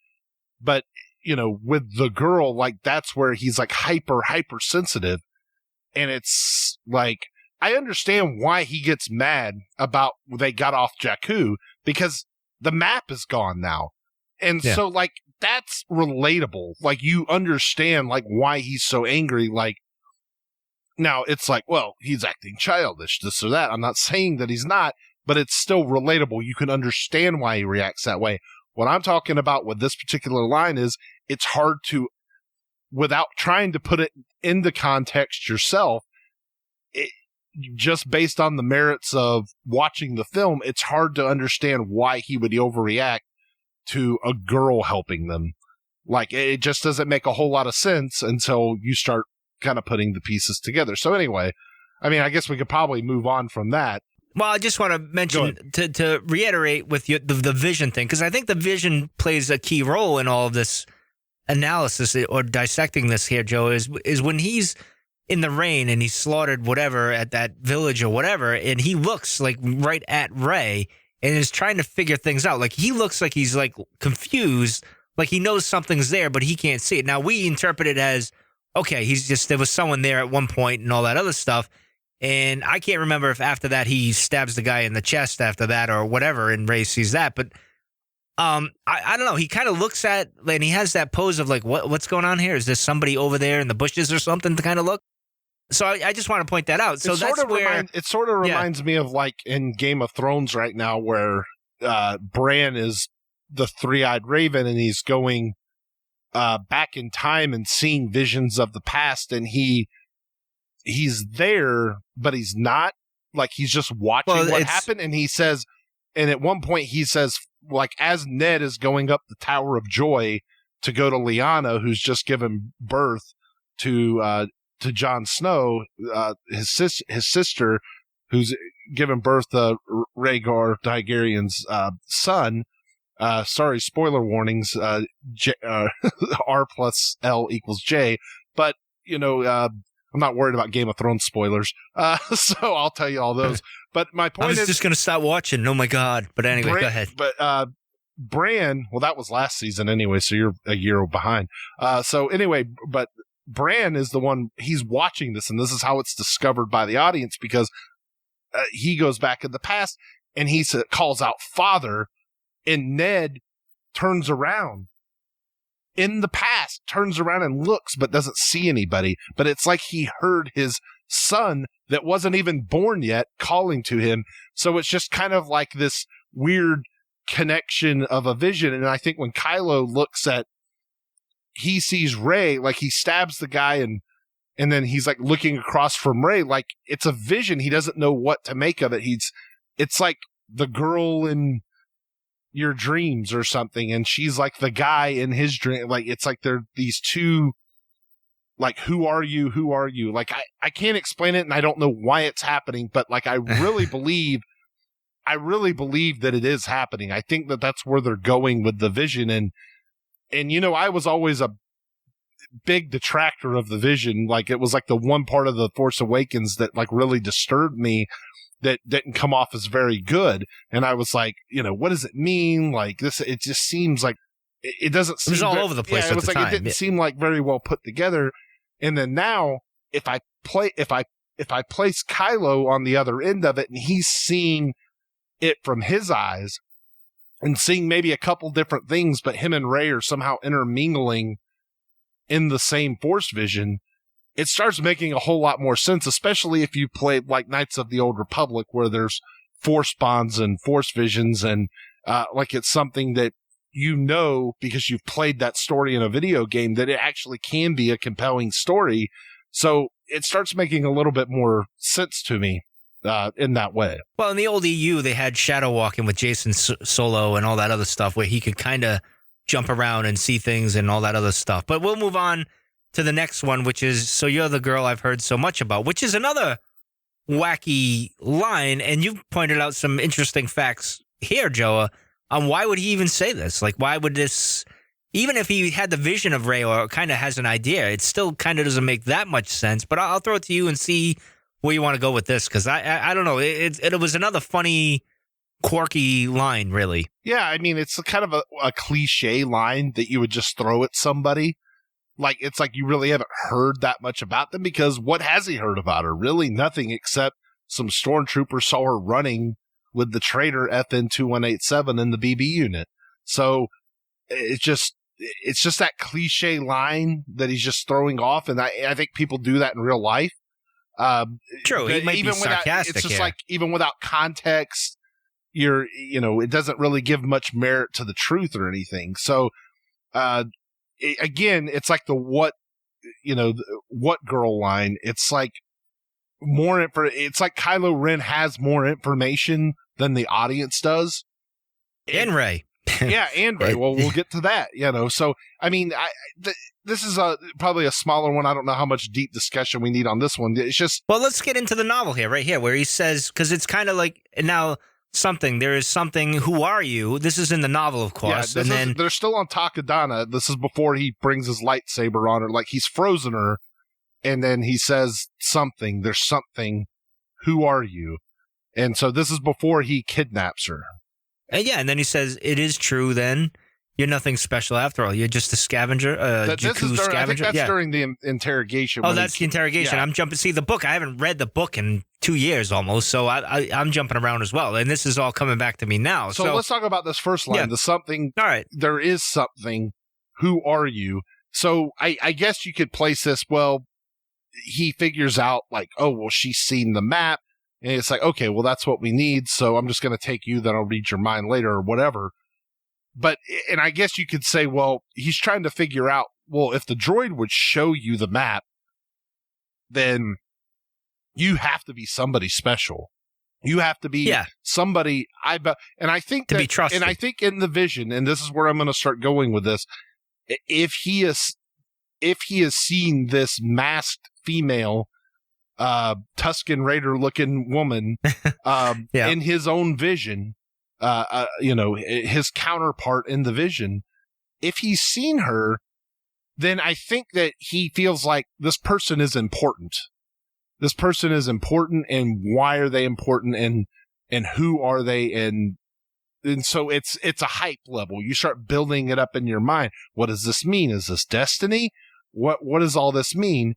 But, with the girl, like that's where he's like hyper sensitive. And it's like, I understand why he gets mad about they got off Jakku, because the map is gone now. And so like, that's relatable. Like, you understand like why he's so angry. Like, now it's like, well, he's acting childish, this or that. I'm not saying that he's not, but it's still relatable. You can understand why he reacts that way. What I'm talking about with this particular line is it's hard to, without trying to put it into context yourself, just based on the merits of watching the film, it's hard to understand why he would overreact to a girl helping them. Like, it just doesn't make a whole lot of sense until you start kind of putting the pieces together. So anyway, I mean, I guess we could probably move on from that. Well, I just want to mention, to reiterate with you the vision thing, because I think the vision plays a key role in all of this analysis or dissecting this here, Joe, is when he's in the rain and he's slaughtered whatever at that village or whatever, and he looks like right at Rey, and is trying to figure things out. Like, he looks like he's like confused, like he knows something's there, but he can't see it. Now, we interpret it as, okay, there was someone there at one point and all that other stuff. And I can't remember if after that he stabs the guy in the chest after that or whatever, and Rey sees that. But I don't know. He kind of looks at, and he has that pose of like, what's going on here? Is there somebody over there in the bushes or something to kind of look? So I just want to point that out. So that's where it sort of reminds me of like in Game of Thrones right now, where Bran is the three-eyed raven, and he's going back in time and seeing visions of the past, and he's there, but he's not. Like, he's just watching what happened, and he says, and at one point he says, like, as Ned is going up the Tower of Joy to go to Lyanna, who's just given birth to Jon Snow, his sister, who's given birth to Rhaegar Targaryen's son. Sorry, spoiler warnings. R plus L equals J. But, I'm not worried about Game of Thrones spoilers. So I'll tell you all those. But my point is, I was just going to stop watching. Oh my God. But anyway, go ahead. But Bran, well, that was last season anyway, so you're a year behind. So anyway, but Bran is the one, he's watching this, and this is how it's discovered by the audience, because he goes back in the past and he calls out father, and Ned turns around in the past, turns around and looks, but doesn't see anybody. But it's like he heard his son that wasn't even born yet calling to him. So it's just kind of like this weird connection of a vision. And I think when Kylo looks at, he sees Rey, like he stabs the guy, and then he's like looking across from Rey, like it's a vision. He doesn't know what to make of it. It's like the girl in your dreams or something, and she's like the guy in his dream. Like, it's like they're these two, like, who are you? Like, I can't explain it, and I don't know why it's happening, but like, I really believe that it is happening. I think that that's where they're going with the vision. And I was always a big detractor of the vision. Like, it was like the one part of the Force Awakens that like really disturbed me, that didn't come off as very good. And I was like, what does it mean? Like this, it just seems like it doesn't seem. It was all over the place. Yeah, it was like time. It didn't seem like very well put together. And then now, if I place Kylo on the other end of it, and he's seeing it from his eyes and seeing maybe a couple different things, but him and Rey are somehow intermingling in the same Force vision, it starts making a whole lot more sense, especially if you played like Knights of the Old Republic, where there's Force bonds and Force visions, and like it's something that because you've played that story in a video game, that it actually can be a compelling story. So it starts making a little bit more sense to me in that way. Well, in the old EU, they had shadow walking with Jason Solo and all that other stuff, where he could kind of jump around and see things and all that other stuff. But we'll move on to the next one, which is, so you're the girl I've heard so much about, which is another wacky line. And you've pointed out some interesting facts here, Joa, on why would he even say this? Like, why would this, even if he had the vision of Rey or kind of has an idea, it still kind of doesn't make that much sense. But I'll throw it to you and see where you want to go with this, because I don't know. It was another funny, quirky line, really. Yeah, I mean, it's kind of a cliche line that you would just throw at somebody. Like, it's like you really haven't heard that much about them, because what has he heard about her? Really nothing, except some stormtroopers saw her running with the traitor FN2187 in the BB unit. So it's just that cliche line that he's just throwing off. And I think people do that in real life. True. He might be sarcastic. It's just like, even without context, it doesn't really give much merit to the truth or anything. So, again, it's like the what girl line. It's like it's like Kylo Ren has more information than the audience does. And Rey. Yeah, and Rey. Well, we'll get to that, So, I mean, this is probably a smaller one. I don't know how much deep discussion we need on this one. It's just... Well, let's get into the novel here, right here, where he says, because it's kind of like, now... there is something, who are you? This is in the novel, of course. Yeah, they're still on Takodana. This is before he brings his lightsaber on her. Like, he's frozen her, and then he says something. There's something. Who are you? And so this is before he kidnaps her. And then he says, "It is true. Then you're nothing special after all. You're just a scavenger, Jakku scavenger." I think that's during the interrogation. Oh, that's the interrogation. Yeah. I'm jumping. See, the book. I haven't read the book in 2 years almost, so I'm jumping around as well. And this is all coming back to me now. So let's talk about this first line. The something. All right. There is something. Who are you? So I guess you could place this. Well, he figures out like, oh, well, she's seen the map. And it's like, okay, well, that's what we need. So I'm just going to take you. Then I'll read your mind later or whatever. But, and I guess you could say, well, he's trying to figure out, well, if the droid would show you the map, then you have to be somebody special. You have to be somebody, and I think to be trusted. And I think in the vision, and this is where I'm going to start going with this, if he has seen this masked female, Tusken Raider looking woman, in his own vision, his counterpart in the vision, if he's seen her, then I think that he feels like this person is important. This person is important, and why are they important, and who are they, and so it's a hype level. You start building it up in your mind. What does this mean? Is this destiny? What does all this mean?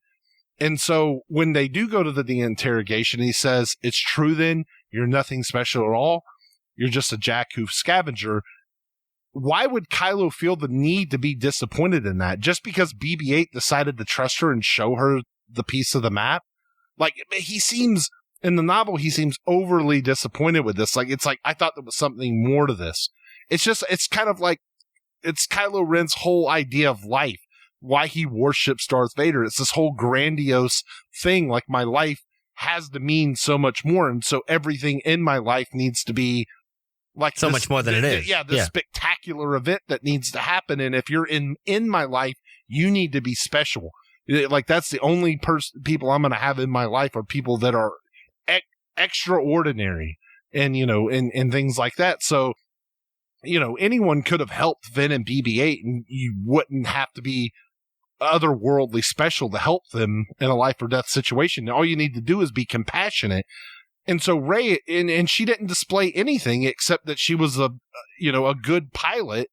And so when they do go to the interrogation, he says, "It's true then, you're nothing special at all. You're just a Jakku scavenger." Why would Kylo feel the need to be disappointed in that? Just because BB-8 decided to trust her and show her the piece of the map? Like, he seems, in the novel, he seems overly disappointed with this. Like, it's like, I thought there was something more to this. It's kind of like, it's Kylo Ren's whole idea of life. Why he worships Darth Vader. It's this whole grandiose thing. Like, my life has to mean so much more. And so everything in my life needs to be like so much more than it is. Yeah. This spectacular event that needs to happen. And if you're in my life, you need to be special. Like, that's the only people I'm going to have in my life are people that are extraordinary and, and things like that. So, anyone could have helped Vin and BB-8 and you wouldn't have to be otherworldly special to help them in a life or death situation. All you need to do is be compassionate. And so Rey, and she didn't display anything except that she was a good pilot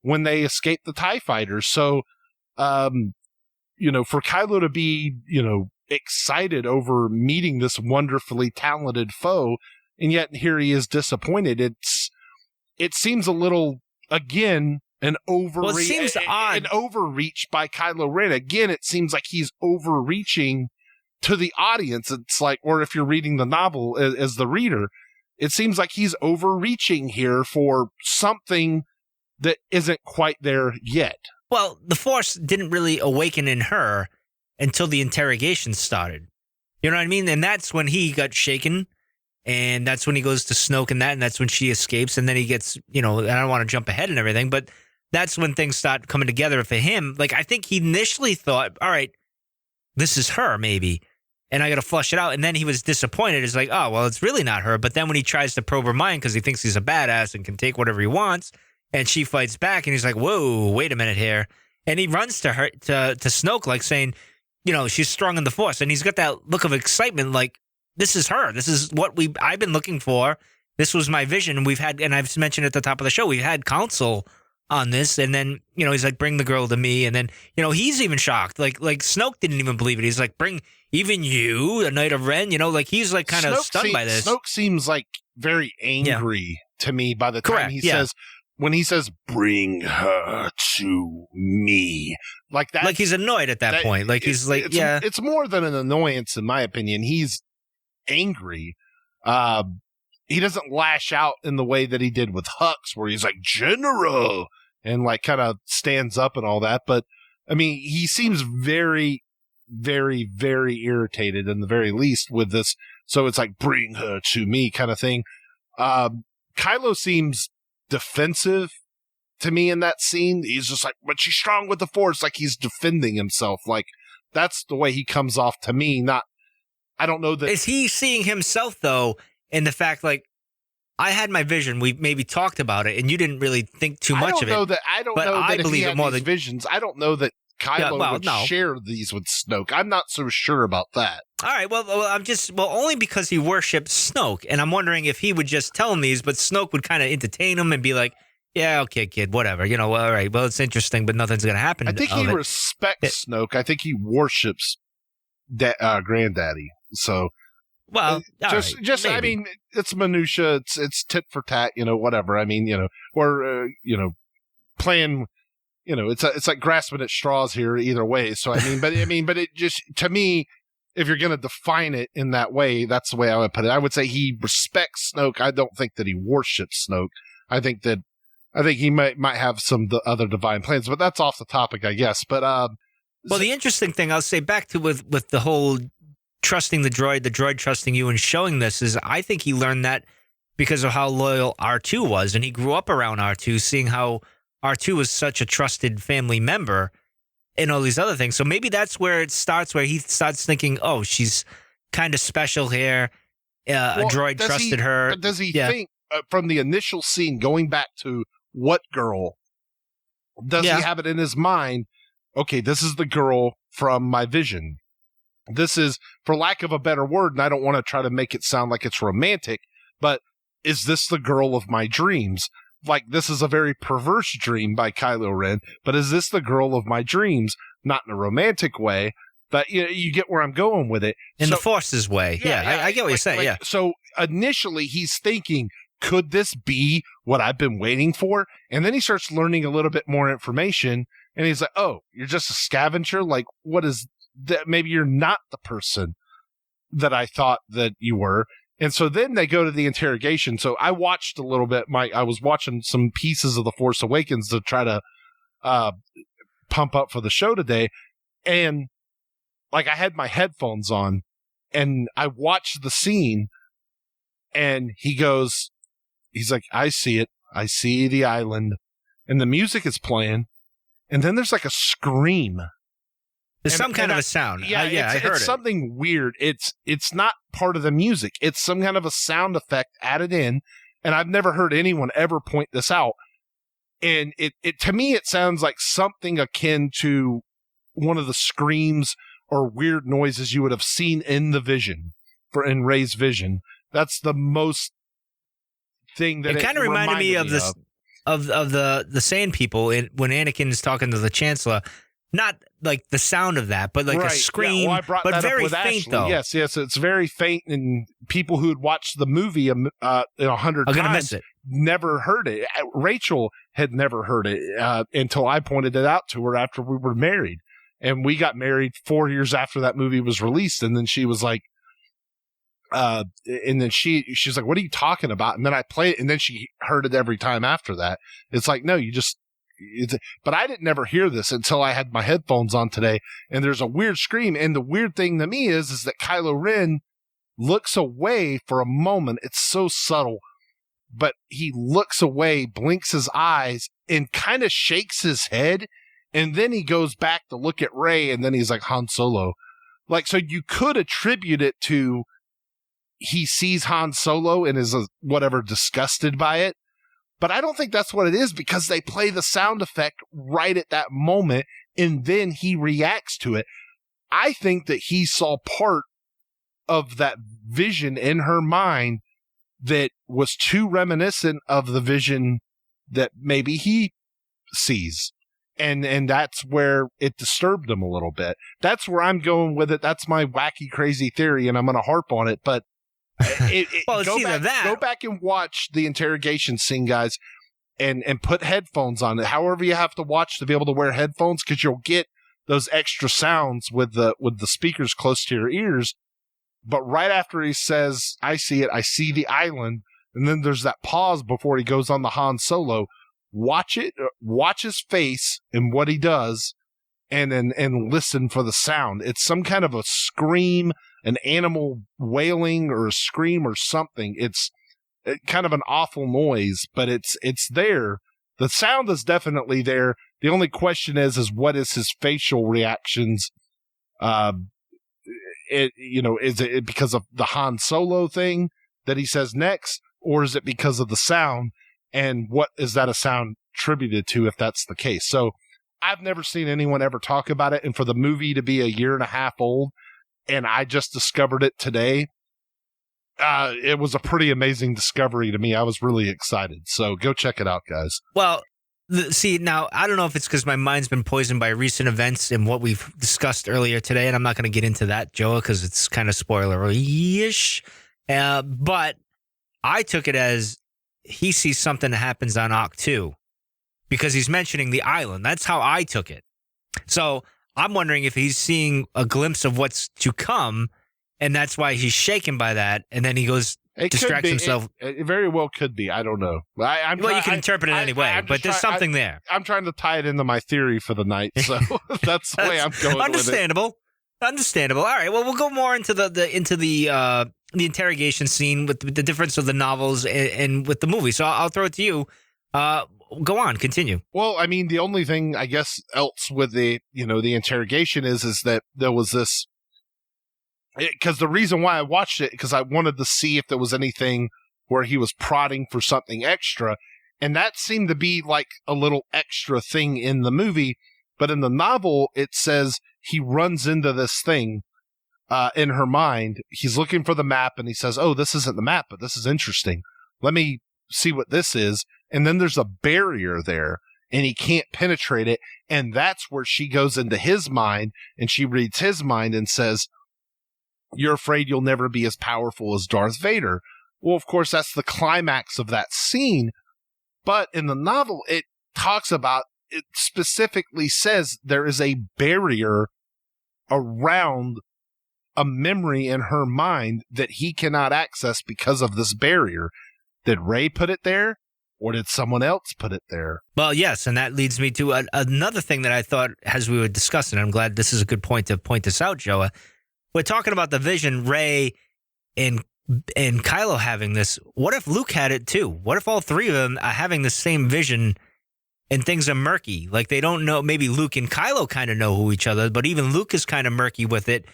when they escaped the TIE fighters. So, for Kylo to be, excited over meeting this wonderfully talented foe, and yet here he is disappointed. It seems a little, again, an overreach by Kylo Ren. Again, it seems like he's overreaching to the audience. It's like, or if you're reading the novel as the reader, it seems like he's overreaching here for something that isn't quite there yet. Well, the Force didn't really awaken in her until the interrogation started. You know what I mean? And that's when he got shaken. And that's when he goes to Snoke and that's when she escapes. And then he gets, I don't want to jump ahead and everything, but that's when things start coming together for him. Like, I think he initially thought, all right, this is her maybe, and I got to flush it out. And then he was disappointed. It's like, oh, well, it's really not her. But then when he tries to probe her mind because he thinks he's a badass and can take whatever he wants, and she fights back, and he's like, whoa, wait a minute here. And he runs to her, to Snoke, like saying, she's strong in the Force. And he's got that look of excitement, like, this is her. This is what I've been looking for. This was my vision. And I've mentioned at the top of the show, we've had counsel on this. And then, he's like, bring the girl to me. And then, he's even shocked. Like Snoke didn't even believe it. He's like, bring even you, a Knight of Ren, he's like kind of stunned by this. Snoke seems like very angry to me by the time he says, when he says, bring her to me, like that. Like he's annoyed at that point. Like he's like, it's more than an annoyance, in my opinion. He's angry. He doesn't lash out in the way that he did with Hux, where he's like, General, and like kind of stands up and all that. But I mean, he seems very, very, very irritated in the very least with this. So it's like, bring her to me kind of thing. Kylo seems defensive to me in that scene. He's just like, but she's strong with the Force. Like he's defending himself. Like that's the way he comes off to me. I don't know that. Is he seeing himself though in the fact, like, I had my vision. We maybe talked about it, and you didn't really think too much of it. I don't know that if he had these visions. I don't know that Kylo would share these with Snoke. I'm not so sure about that. All right, well, only because he worships Snoke, and I'm wondering if he would just tell him these, but Snoke would kind of entertain him and be like, yeah, okay, kid, whatever. All right, well, it's interesting, but nothing's going to happen. I think he respects Snoke. I think he worships Granddaddy. So, well, just maybe. I mean, it's minutia. It's tit for tat. Whatever. I mean, or playing. It's like grasping at straws here either way. So I mean, but it just, to me, if you're going to define it in that way, that's the way I would put it. I would say he respects Snoke. I don't think that he worships Snoke. I think he might have some other divine plans, but that's off the topic, I guess. But well, the interesting thing I'll say back to with the whole trusting the droid trusting you and showing this is, I think he learned that because of how loyal R2 was, and he grew up around R2, seeing how R2 was such a trusted family member and all these other things. So maybe that's where it starts, where he starts thinking, oh, she's kind of special here. A droid trusted her. But does he think from the initial scene, going back to what girl, does he have it in his mind, okay, this is the girl from my vision. This is, for lack of a better word, and I don't want to try to make it sound like it's romantic, but is this the girl of my dreams? Like, this is a very perverse dream by Kylo Ren, but is this the girl of my dreams? Not in a romantic way, but you get where I'm going with it. In the Force's way. Yeah, I get what you're saying, So initially he's thinking, could this be what I've been waiting for? And then he starts learning a little bit more information, and he's like, oh, you're just a scavenger? Like, what is that? Maybe you're not the person that I thought that you were. And so then they go to the interrogation. So I watched a little bit. I was watching some pieces of The Force Awakens to try to pump up for the show today. And like, I had my headphones on and I watched the scene, and he's like, I see it. I see the island, and the music is playing. And then there's like a scream. There's some kind of a sound. Yeah, I heard it's something weird. It's not part of the music. It's some kind of a sound effect added in, and I've never heard anyone ever point this out. And it to me, it sounds like something akin to one of the screams or weird noises you would have seen in the vision, in Rey's vision. That's the most thing that it kind of reminded me of this of the Sand People when Anakin is talking to the Chancellor. Not like the sound of that, but like a scream, but very faint Ashley. though. Yes, it's very faint, and people who had watched the movie 100 times never heard it. Rachel had never heard it until I pointed it out to her after we were married, and we got married 4 years after that movie was released, and then she was like, and then she's like, "What are you talking about?" And then I played it, and then she heard it every time after that. It's like, no, you just. But I didn't never hear this until I had my headphones on today, and there's a weird scream. And the weird thing to me is that Kylo Ren looks away for a moment. It's so subtle, but he looks away, blinks his eyes, and kind of shakes his head. And then he goes back to look at Rey, and then he's like, Han Solo. Like, so you could attribute it to he sees Han Solo and is disgusted by it. But I don't think that's what it is, because they play the sound effect right at that moment, and then he reacts to it. I think that he saw part of that vision in her mind that was too reminiscent of the vision that maybe he sees. And that's where it disturbed him a little bit. That's where I'm going with it. That's my wacky, crazy theory, and I'm going to harp on it. But well, it's either that. Go back and watch the interrogation scene, guys, and put headphones on it. However you have to watch to be able to wear headphones, because you'll get those extra sounds with the speakers close to your ears. But right after he says, I see it, I see the island, and then there's that pause before he goes on the Han Solo. Watch it, watch his face and what he does, and listen for the sound. It's some kind of a scream, an animal wailing or a scream or something. It's kind of an awful noise, but it's there. The sound is definitely there. The only question is what is his facial reactions? Is it because of the Han Solo thing that he says next, or is it because of the sound? And what is that a sound attributed to if that's the case? So I've never seen anyone ever talk about it. And for the movie to be a year and a half old and I just discovered it today. It was a pretty amazing discovery to me. I was really excited. So go check it out, guys. Well, see, now, I don't know if it's because my mind's been poisoned by recent events and what we've discussed earlier today, and I'm not going to get into that, Joe, because it's kind of spoiler-ish. But I took it as he sees something that happens on Oct 2 because he's mentioning the island. That's how I took it. So I'm wondering if he's seeing a glimpse of what's to come, and that's why he's shaken by that, and then he goes, distracts himself. It very well could be. I don't know. Well, you can interpret it anyway, but there's something there. I'm trying to tie it into my theory for the night, so that's the way I'm going. Understandable. Understandable. All right. Well, we'll go more into the interrogation scene with the difference of the novels and with the movie. So I'll throw it to you. Go on. Continue. Well, I mean, the only thing I guess else with the interrogation is that there was this. Because the reason why I watched it, because I wanted to see if there was anything where he was prodding for something extra. And that seemed to be like a little extra thing in the movie. But in the novel, it says he runs into this thing in her mind. He's looking for the map and he says, oh, this isn't the map, but this is interesting. Let me see what this is. And then there's a barrier there and he can't penetrate it. And that's where she goes into his mind and she reads his mind and says, you're afraid you'll never be as powerful as Darth Vader. Well, of course, that's the climax of that scene. But in the novel, it specifically says there is a barrier around a memory in her mind that he cannot access because of this barrier. Did Rey put it there? Or did someone else put it there? Well, yes, and that leads me to another thing that I thought as we were discussing. I'm glad this is a good point to point this out, Joa. We're talking about the vision, Rey and Kylo having this. What if Luke had it too? What if all three of them are having the same vision and things are murky? Like they don't know. Maybe Luke and Kylo kind of know who each other, but even Luke is kind of murky with it.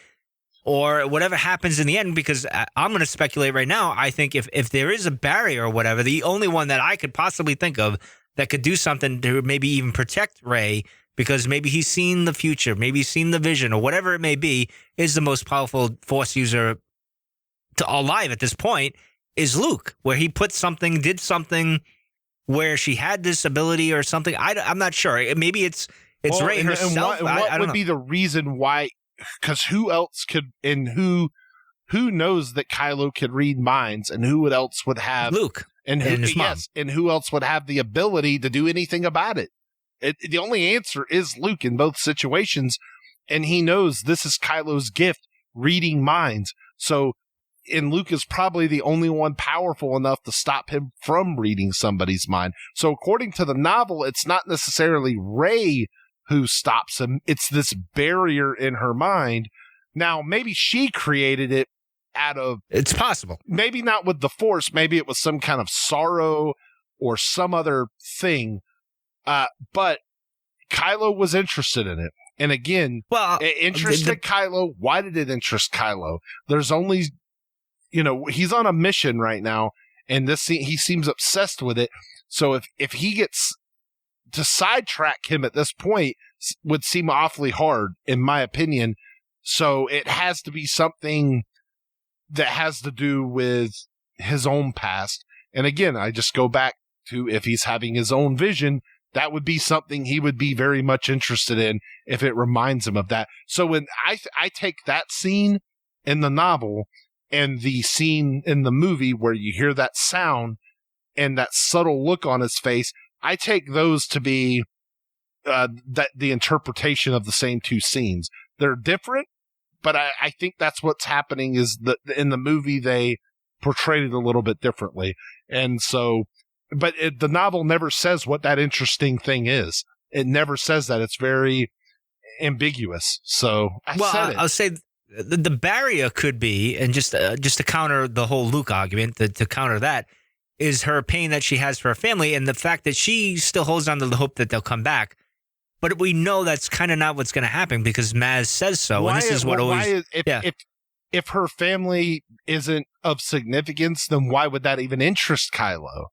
Or whatever happens in the end, because I'm going to speculate right now. I think if there is a barrier or whatever, the only one that I could possibly think of that could do something to maybe even protect Rey, because maybe he's seen the future, maybe he's seen the vision, or whatever it may be, is the most powerful Force user alive at this point, is Luke, where he did something where she had this ability or something. I'm not sure. Maybe it's Rey herself. And what would be the reason why? Because who else could, and who knows that Kylo could read minds, and who else would have Luke and his mom, and who else would have the ability to do anything about it? The only answer is Luke in both situations, and he knows this is Kylo's gift, reading minds. So, and Luke is probably the only one powerful enough to stop him from reading somebody's mind. So, according to the novel, it's not necessarily Rey who stops him. It's this barrier in her mind. Now, maybe she created it out of... It's possible. Maybe not with the Force. Maybe it was some kind of sorrow or some other thing. But Kylo was interested in it. And again, it interested Kylo. Why did it interest Kylo? There's only, he's on a mission right now, and he seems obsessed with it. So if he gets to sidetrack him at this point would seem awfully hard, in my opinion. So it has to be something that has to do with his own past. And again, I just go back to if he's having his own vision, that would be something he would be very much interested in if it reminds him of that. So when I take that scene in the novel and the scene in the movie where you hear that sound and that subtle look on his face, I take those to be that the interpretation of the same two scenes. They're different, but I think that's what's happening is that in the movie they portrayed it a little bit differently. And so, but the novel never says what that interesting thing is. It never says that. It's very ambiguous. So I'll say the barrier could be, and just to counter the whole Luke argument, to counter that, is her pain that she has for her family and the fact that she still holds on to the hope that they'll come back. But we know that's kind of not what's going to happen because Maz says so. And this is what always... If her family isn't of significance, then why would that even interest Kylo?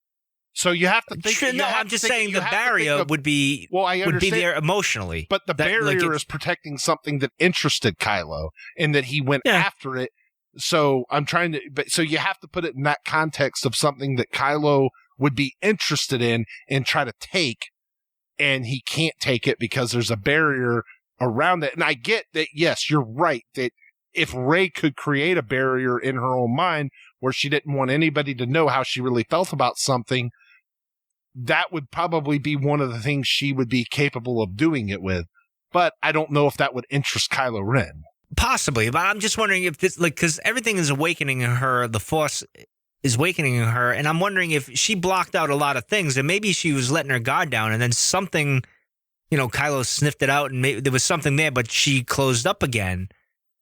So you have to think. No, I'm just saying the barrier would be there emotionally. But the barrier is protecting something that interested Kylo and that he went after it. So I'm trying to, so you have to put it in that context of something that Kylo would be interested in and try to take, and he can't take it because there's a barrier around it. And I get that, yes, you're right, that if Rey could create a barrier in her own mind where she didn't want anybody to know how she really felt about something, that would probably be one of the things she would be capable of doing it with. But I don't know if that would interest Kylo Ren. Possibly, but I'm just wondering if this, because everything is awakening in her, the Force is awakening in her, and I'm wondering if she blocked out a lot of things, and maybe she was letting her guard down, and then something, Kylo sniffed it out, and maybe there was something there, but she closed up again.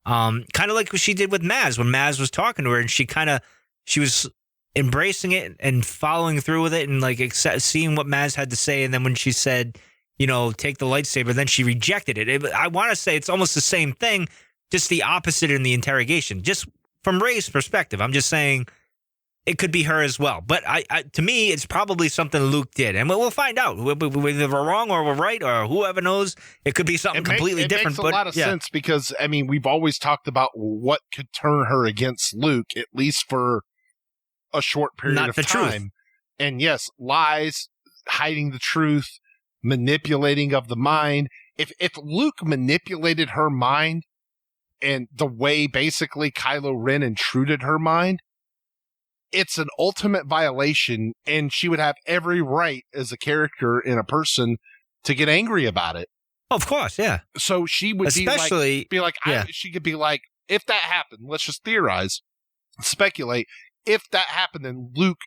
Kind of like what she did with Maz, when Maz was talking to her, and she was embracing it and following through with it, and seeing what Maz had to say, and then when she said, take the lightsaber, then she rejected it. I want to say it's almost the same thing, just the opposite in the interrogation. Just from Rey's perspective, I'm just saying it could be her as well. But to me, it's probably something Luke did. And we'll find out. Whether we're wrong or we're right or whoever knows. It could be something completely different. It makes a lot of sense because, we've always talked about what could turn her against Luke, at least for a short period of time. Truth. And yes, lies, hiding the truth, manipulating of the mind. If Luke manipulated her mind, and the way basically Kylo Ren intruded her mind, it's an ultimate violation, and she would have every right as a character and a person to get angry about it. Of course, yeah. So she would she could be like, if that happened, let's just theorize, speculate, if that happened and Luke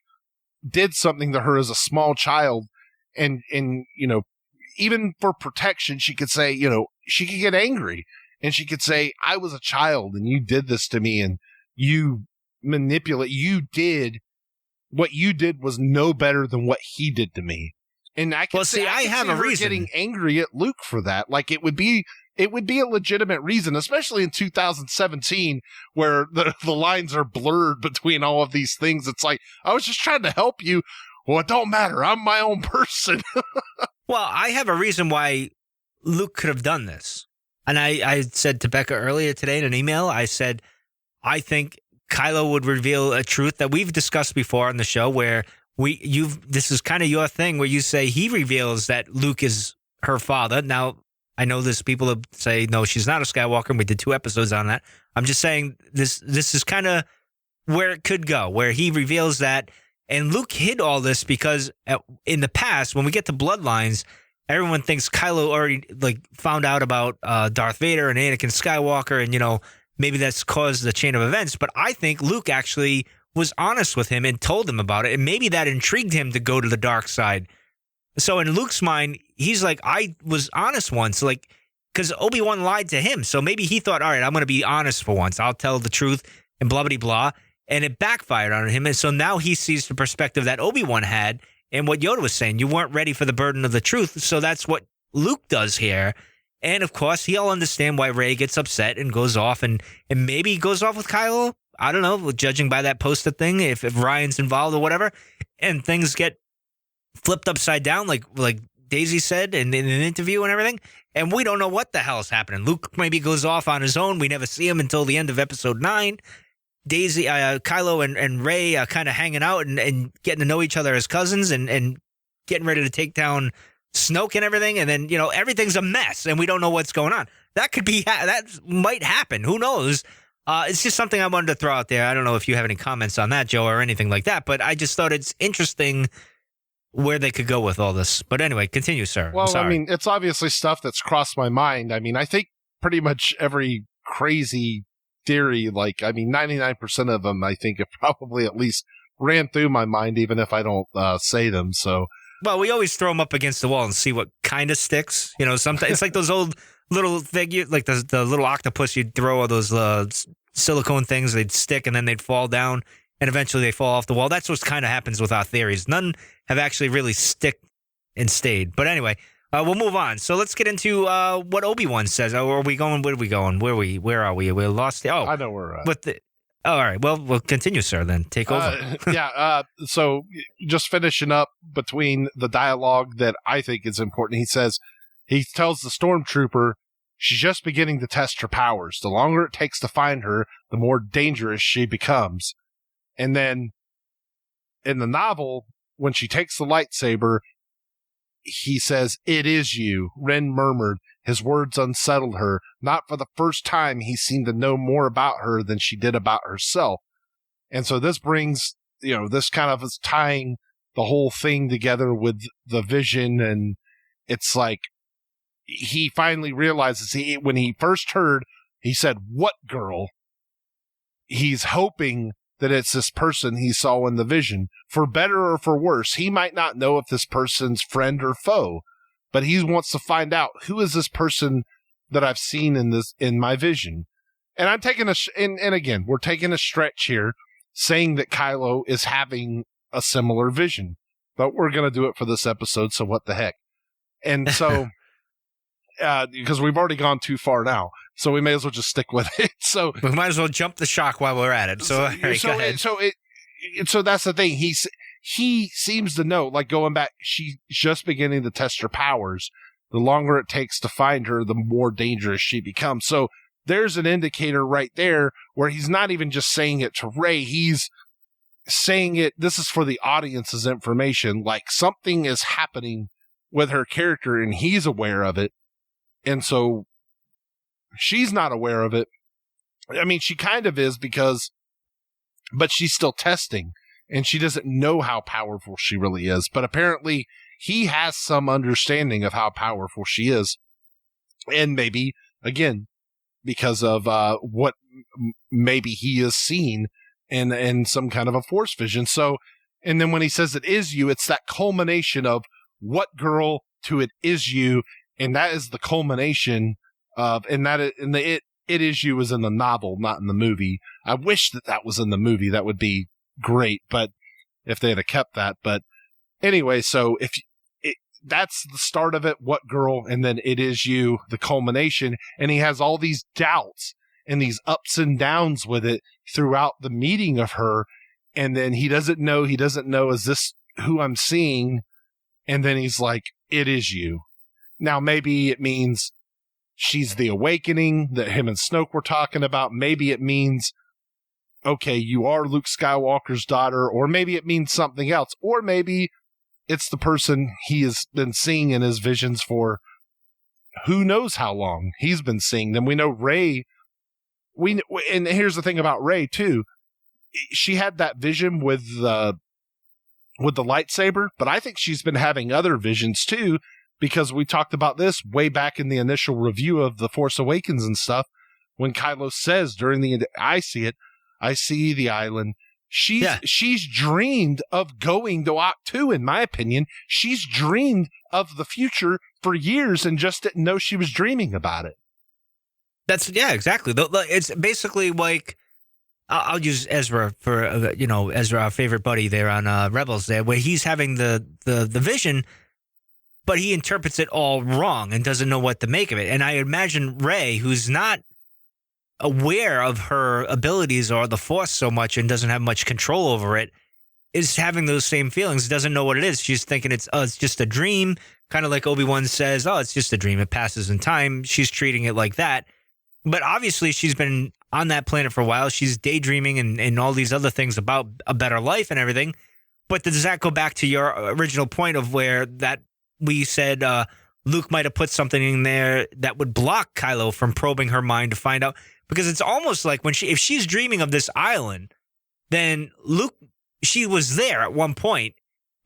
did something to her as a small child, and even for protection, she could say, she could get angry. And she could say, I was a child and you did this to me and you what you did was no better than what he did to me. And I can I have a reason getting angry at Luke for that. Like it would be a legitimate reason, especially in 2017 where the lines are blurred between all of these things. It's like, I was just trying to help you. Well, it don't matter. I'm my own person. Well, I have a reason why Luke could have done this. And I said to Becca earlier today in an email, I said, I think Kylo would reveal a truth that we've discussed before on the show where this is kind of your thing where you say he reveals that Luke is her father. Now, I know there's people that say, no, she's not a Skywalker, and we did 2 episodes on that. I'm just saying this is kind of where it could go, where he reveals that. And Luke hid all this because in the past, when we get to Bloodlines, everyone thinks Kylo already found out about Darth Vader and Anakin Skywalker, and maybe that's caused the chain of events. But I think Luke actually was honest with him and told him about it, and maybe that intrigued him to go to the dark side. So in Luke's mind, he's like, I was honest once, because Obi-Wan lied to him. So maybe he thought, all right, I'm going to be honest for once. I'll tell the truth and blah blah blah, and it backfired on him. And so now he sees the perspective that Obi-Wan had. And what Yoda was saying, you weren't ready for the burden of the truth. So that's what Luke does here. And of course, he'll understand why Rey gets upset and goes off and maybe goes off with Kylo. I don't know, judging by that post-it thing, if Ryan's involved or whatever, and things get flipped upside down, like Daisy said in an interview and everything. And we don't know what the hell is happening. Luke maybe goes off on his own. We never see him until the end of episode 9. Daisy, Kylo and Rey are kind of hanging out and getting to know each other as cousins and getting ready to take down Snoke and everything. And then, everything's a mess and we don't know what's going on. That might happen. Who knows? It's just something I wanted to throw out there. I don't know if you have any comments on that, Joe, or anything like that, but I just thought it's interesting where they could go with all this. But anyway, continue, sir. Well, it's obviously stuff that's crossed my mind. I think pretty much every crazy theory, 99% of them, I think have probably at least ran through my mind, even if I don't say them. So, well, we always throw them up against the wall and see what kind of sticks. Sometimes it's like those old little figure, like the little octopus you'd throw all those silicone things, they'd stick and then they'd fall down and eventually they fall off the wall. That's what kind of happens with our theories. None have actually really stick and stayed. But anyway, we'll move on. So let's get into what Obi-Wan says. Are we going? Where are we going? Where are we? We're lost. Oh, I know where we're at. But Oh, all right. Well, we'll continue, sir. Then take over. So just finishing up between the dialogue that I think is important. He tells the stormtrooper she's just beginning to test her powers. The longer it takes to find her, the more dangerous she becomes. And then in the novel, when she takes the lightsaber, he says, "It is you," Ren murmured. His words unsettled her. Not for the first time, he seemed to know more about her than she did about herself. And so this brings, this kind of is tying the whole thing together with the vision. And it's like he finally realizes when he first heard, he said, "What girl?" He's hoping that it's this person he saw in the vision. For better or for worse, he might not know if this person's friend or foe, but he wants to find out, who is this person that I've seen in my vision? And I'm taking and again, we're taking a stretch here, saying that Kylo is having a similar vision, but we're going to do it for this episode. So what the heck? And so, because we've already gone too far now, so we may as well just stick with it. So we might as well jump the shock while we're at it. So go ahead. So that's the thing. He seems to know, like going back, she's just beginning to test her powers. The longer it takes to find her, the more dangerous she becomes. So there's an indicator right there where he's not even just saying it to Rey. He's saying it, this is for the audience's information, like something is happening with her character and he's aware of it. And so she's not aware of it. I mean, she kind of is but she's still testing and she doesn't know how powerful she really is. But apparently he has some understanding of how powerful she is. And maybe, again, because of what maybe he has seen in some kind of a force vision. So, and then when he says it is you, it's that culmination of what girl to it is you. And that is the culmination of, it is you is in the novel, not in the movie. I wish that was in the movie. That would be great. But if they had kept that, but anyway, so that's the start of it. What girl? And then it is you, the culmination. And he has all these doubts and these ups and downs with it throughout the meeting of her. And then he doesn't know, is this who I'm seeing? And then he's like, it is you. Now, maybe it means she's the awakening that him and Snoke were talking about. Maybe it means, okay, you are Luke Skywalker's daughter, or maybe it means something else, or maybe it's the person he has been seeing in his visions for who knows how long he's been seeing them. We know Rey, and here's the thing about Rey too. She had that vision with the lightsaber, but I think she's been having other visions too, because we talked about this way back in the initial review of The Force Awakens and stuff, when Kylo says I see the island. She's dreamed of going to Octu, in my opinion. She's dreamed of the future for years and just didn't know she was dreaming about it. Exactly. It's basically like, I'll use Ezra for, Ezra, our favorite buddy there on Rebels there, where he's having the vision, but he interprets it all wrong and doesn't know what to make of it. And I imagine Rey, who's not aware of her abilities or the Force so much and doesn't have much control over it, is having those same feelings, doesn't know what it is. She's thinking it's just a dream, kind of like Obi-Wan says, it's just a dream. It passes in time. She's treating it like that. But obviously she's been on that planet for a while. She's daydreaming and all these other things about a better life and everything. But does that go back to your original point of where that we said Luke might have put something in there that would block Kylo from probing her mind to find out? Because it's almost like if she's dreaming of this island, then she was there at one point,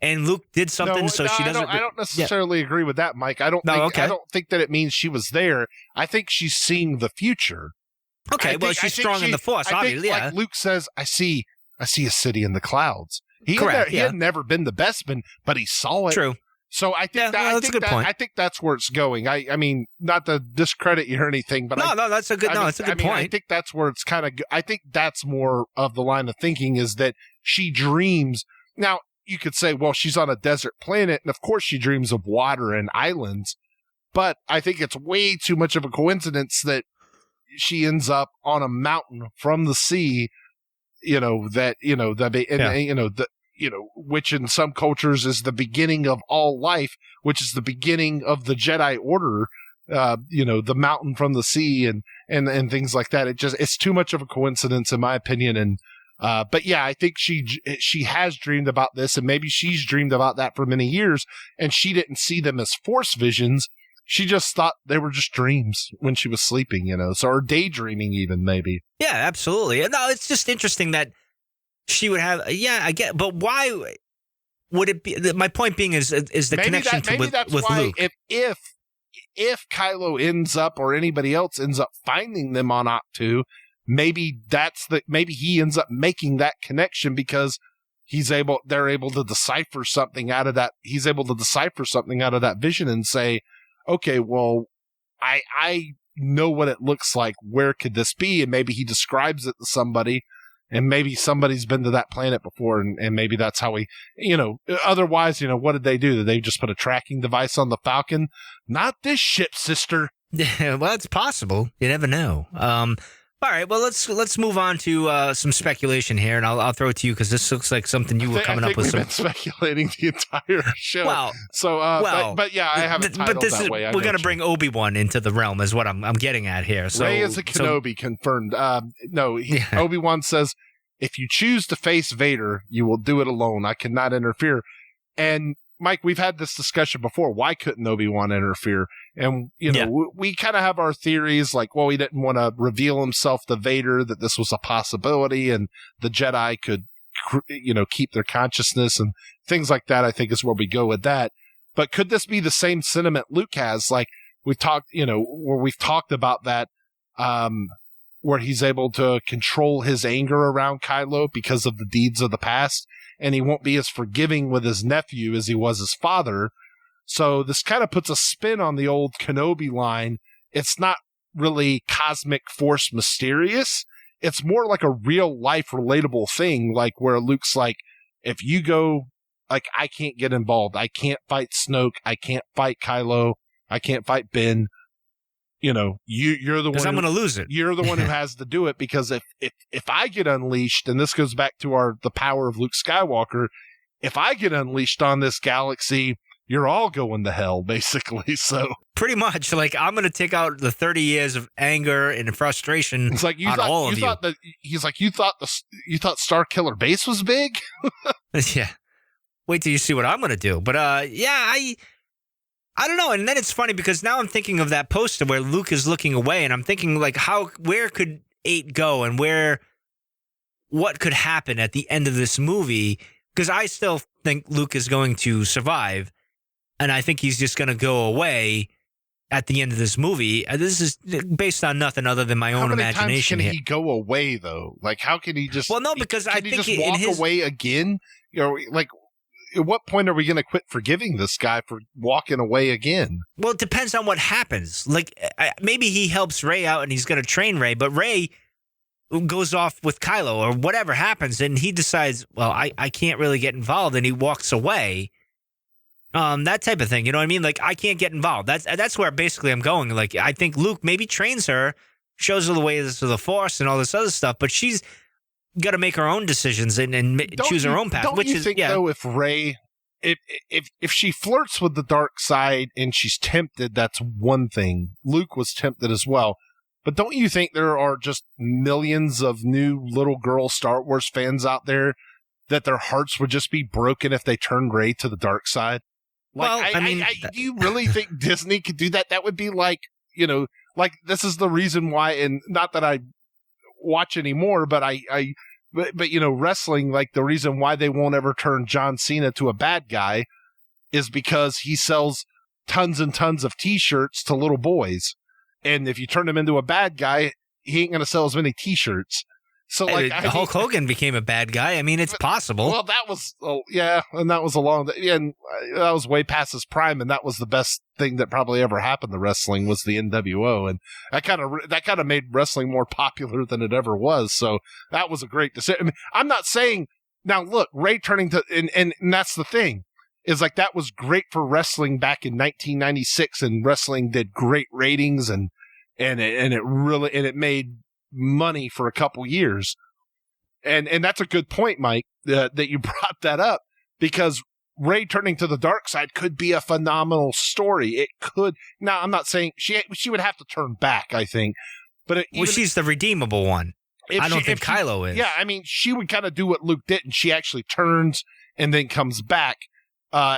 and Luke did something, she doesn't. I don't necessarily agree with that, Mike. I don't think that it means she was there. I think she's seeing the future. Okay, she's strong in the Force, obviously. Like Luke says, I see a city in the clouds. He had never been the Bespin, but he saw it. True. So I think that's a good point. I think that's where it's going. I mean, not to discredit you or anything, but that's a good point. I think that's where it's kind of. I think that's more of the line of thinking is that she dreams. Now you could say, well, she's on a desert planet, and of course she dreams of water and islands. But I think it's way too much of a coincidence that she ends up on a mountain from the sea which in some cultures is the beginning of all life, which is the beginning of the Jedi Order, the mountain from the sea and things like that. It's too much of a coincidence in my opinion. And, but yeah, I think she has dreamed about this, and maybe she's dreamed about that for many years, and she didn't see them as Force visions. She just thought they were just dreams when she was sleeping, or daydreaming even maybe. Yeah, absolutely. No, it's just interesting that she would have, I get, but why would it be? My point being is the connection with Luke. If Kylo ends up, or anybody else ends up finding them on Octu, maybe he ends up making that connection because they're able to decipher something out of that. He's able to decipher something out of that vision and say, okay, well, I know what it looks like. Where could this be? And maybe he describes it to somebody, and maybe somebody's been to that planet before, and maybe that's how otherwise, what did they do? Did they just put a tracking device on the Falcon? Not this ship, sister. Yeah, well, it's possible. You never know. All right, well, let's move on to some speculation here, and I'll throw it to you because this looks like something you were coming up with. We've been speculating the entire show. Well, but yeah, I have it titled that way. We're going to bring Obi-Wan into the realm, is what I'm getting at here. So, Rey is a Kenobi, confirmed. Obi-Wan says, if you choose to face Vader, you will do it alone. I cannot interfere. And Mike, we've had this discussion before. Why couldn't Obi-Wan interfere? And, we kind of have our theories like, well, he didn't want to reveal himself to Vader, that this was a possibility, and the Jedi could, keep their consciousness and things like that, I think is where we go with that. But could this be the same sentiment Luke has? Like we've talked, where we've talked about that, where he's able to control his anger around Kylo because of the deeds of the past, and he won't be as forgiving with his nephew as he was his father. So this kind of puts a spin on the old Kenobi line. It's not really cosmic force mysterious. It's more like a real life relatable thing, like where Luke's like, if you go, like, I can't get involved. I can't fight Snoke. I can't fight Kylo. I can't fight Ben. You're the one. Because I'm going to lose it. You're the one who has to do it, because if I get unleashed, and this goes back to the power of Luke Skywalker, if I get unleashed on this galaxy, you're all going to hell, basically. So pretty much, like, I'm going to take out the 30 years of anger and frustration it's like on all of you. He's like, you thought Star Killer Base was big? Yeah. Wait till you see what I'm going to do. But I don't know. And then it's funny because now I'm thinking of that poster where Luke is looking away, and I'm thinking, like, where could 8 go, and what could happen at the end of this movie? Because I still think Luke is going to survive, and I think he's just going to go away at the end of this movie. This is based on nothing other than my own imagination. How many times can here. he go away, though? Like, how can he just? Well, no, because I think he just walk away again. Like, at what point are we going to quit forgiving this guy for walking away again? Well, it depends on what happens. Like, maybe he helps Rey out and he's going to train Rey, but Rey goes off with Kylo or whatever happens, and he decides, well, I can't really get involved, and he walks away. That type of thing, you know what I mean? Like, I can't get involved. That's where basically I'm going. Like, I think Luke maybe trains her, shows her the ways of the Force and all this other stuff, but she's got to make her own decisions and choose her own path. Don't you think, though, if Rey, if she flirts with the dark side and she's tempted, that's one thing. Luke was tempted as well. But don't you think there are just millions of new little girl Star Wars fans out there that their hearts would just be broken if they turned Rey to the dark side? Like, well, do you really think Disney could do that? That would be like, like, this is the reason why, and not that I watch anymore, but but wrestling, like, the reason why they won't ever turn John Cena to a bad guy is because he sells tons and tons of t-shirts to little boys. And if you turn him into a bad guy, he ain't going to sell as many t-shirts. So, like, Hulk Hogan became a bad guy. I mean, it's possible. Well, that was, and that was and that was way past his prime, and that was the best thing that probably ever happened to wrestling was the NWO, and that kind of made wrestling more popular than it ever was. So that was a great decision. I mean, I'm not saying now. Look, Rey turning to, and that's the thing, is like that was great for wrestling back in 1996, and wrestling did great ratings, and it really, and it made money for a couple years. And that's a good point, Mike, that you brought that up, because Rey turning to the dark side could be a phenomenal story. It could. Now, I'm not saying she would have to turn back, I think. But she's the redeemable one. I don't think Kylo is. Yeah, I mean, she would kind of do what Luke did, and she actually turns and then comes back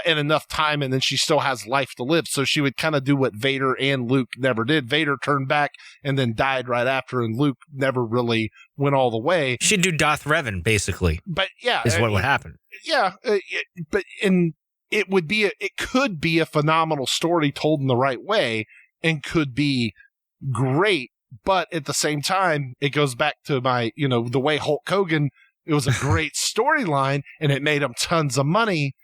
in enough time, and then she still has life to live. So she would kind of do what Vader and Luke never did. Vader turned back and then died right after, and Luke never really went all the way. She'd do Darth Revan, basically. But yeah, is what would happen. Yeah, it could be a phenomenal story told in the right way, and could be great. But at the same time, it goes back to my, the way Hulk Hogan, it was a great storyline and it made him tons of money.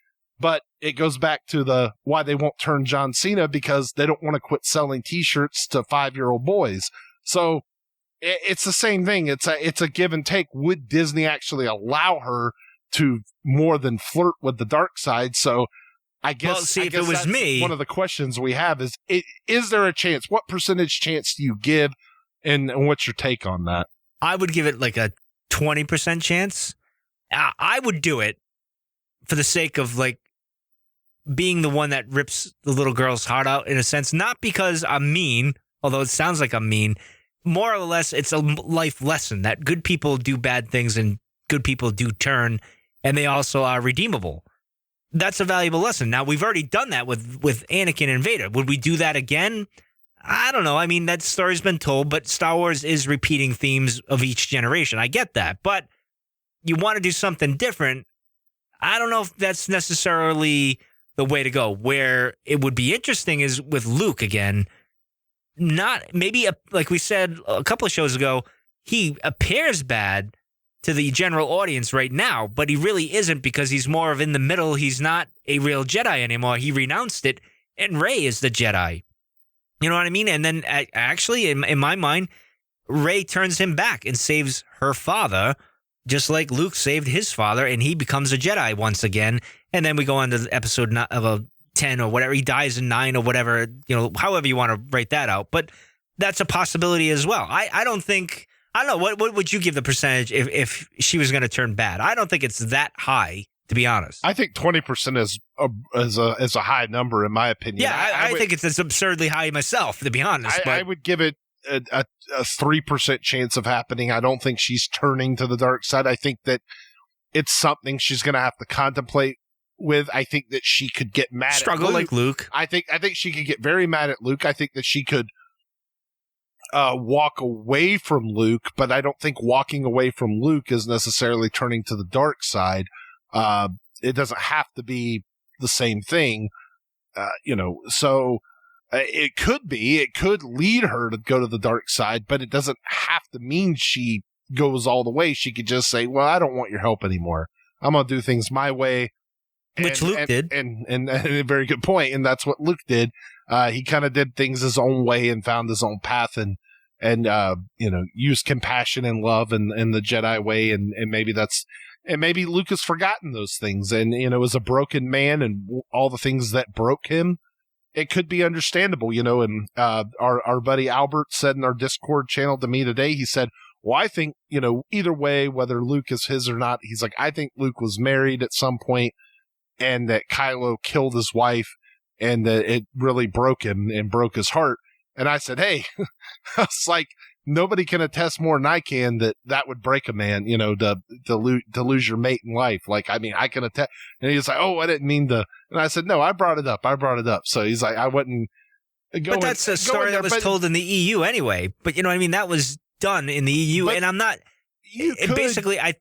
But it goes back to why they won't turn John Cena, because they don't want to quit selling T-shirts to 5-year-old boys. So it's the same thing. It's a give and take. Would Disney actually allow her to more than flirt with the dark side? So I guess, if it was me, one of the questions we have is there a chance? What percentage chance do you give? And what's your take on that? I would give it like a 20% chance. I would do it for the sake of like being the one that rips the little girl's heart out, in a sense, not because I'm mean, although it sounds like I'm mean. More or less, it's a life lesson that good people do bad things and good people do turn, and they also are redeemable. That's a valuable lesson. Now, we've already done that with Anakin and Vader. Would we do that again? I don't know. I mean, that story's been told, but Star Wars is repeating themes of each generation. I get that. But you want to do something different. I don't know if that's necessarily the way to go. Where it would be interesting is with Luke again. Like we said a couple of shows ago, he appears bad to the general audience right now, but he really isn't, because he's more of in the middle. He's not a real Jedi anymore. He renounced it, and Rey is the Jedi. You know what I mean? And then actually, in my mind, Rey turns him back and saves her father, just like Luke saved his father, and he becomes a Jedi once again. And then we go on to episode 10 or whatever. He dies in 9 or whatever, however you want to write that out. But that's a possibility as well. I don't know. What would you give the percentage if she was going to turn bad? I don't think it's that high, to be honest. I think 20% is a high number, in my opinion. Yeah, I think it's absurdly high myself, to be honest. I would give it a 3% chance of happening. I don't think she's turning to the dark side. I think that it's something she's going to have to contemplate with. I think that she could get mad struggle at Luke. Like Luke. I think she could get very mad at Luke. I think that she could walk away from Luke, but I don't think walking away from Luke is necessarily turning to the dark side. It doesn't have to be the same thing, so it could lead her to go to the dark side, but it doesn't have to mean she goes all the way. She could just say, well, I don't want your help anymore. I'm going to do things my way. Which Luke did. And a very good point. And that's what Luke did. He kind of did things his own way and found his own path and used compassion and love and the Jedi way. And maybe Luke has forgotten those things and, is a broken man and all the things that broke him. It could be understandable, and our buddy Albert said in our Discord channel to me today, he said, well, I think, either way, whether Luke is his or not, he's like, I think Luke was married at some point and that Kylo killed his wife and that it really broke him and broke his heart. And I said, hey, I was like, nobody can attest more than I can that would break a man, to lose your mate in life. Like, I mean, I can attest. And he was like, oh, I didn't mean to. And I said, no, I brought it up. So he's like, I wouldn't go. But that's a story that was told in the EU anyway. But you know what I mean? That was done in the EU. And I'm not. You could, basically, I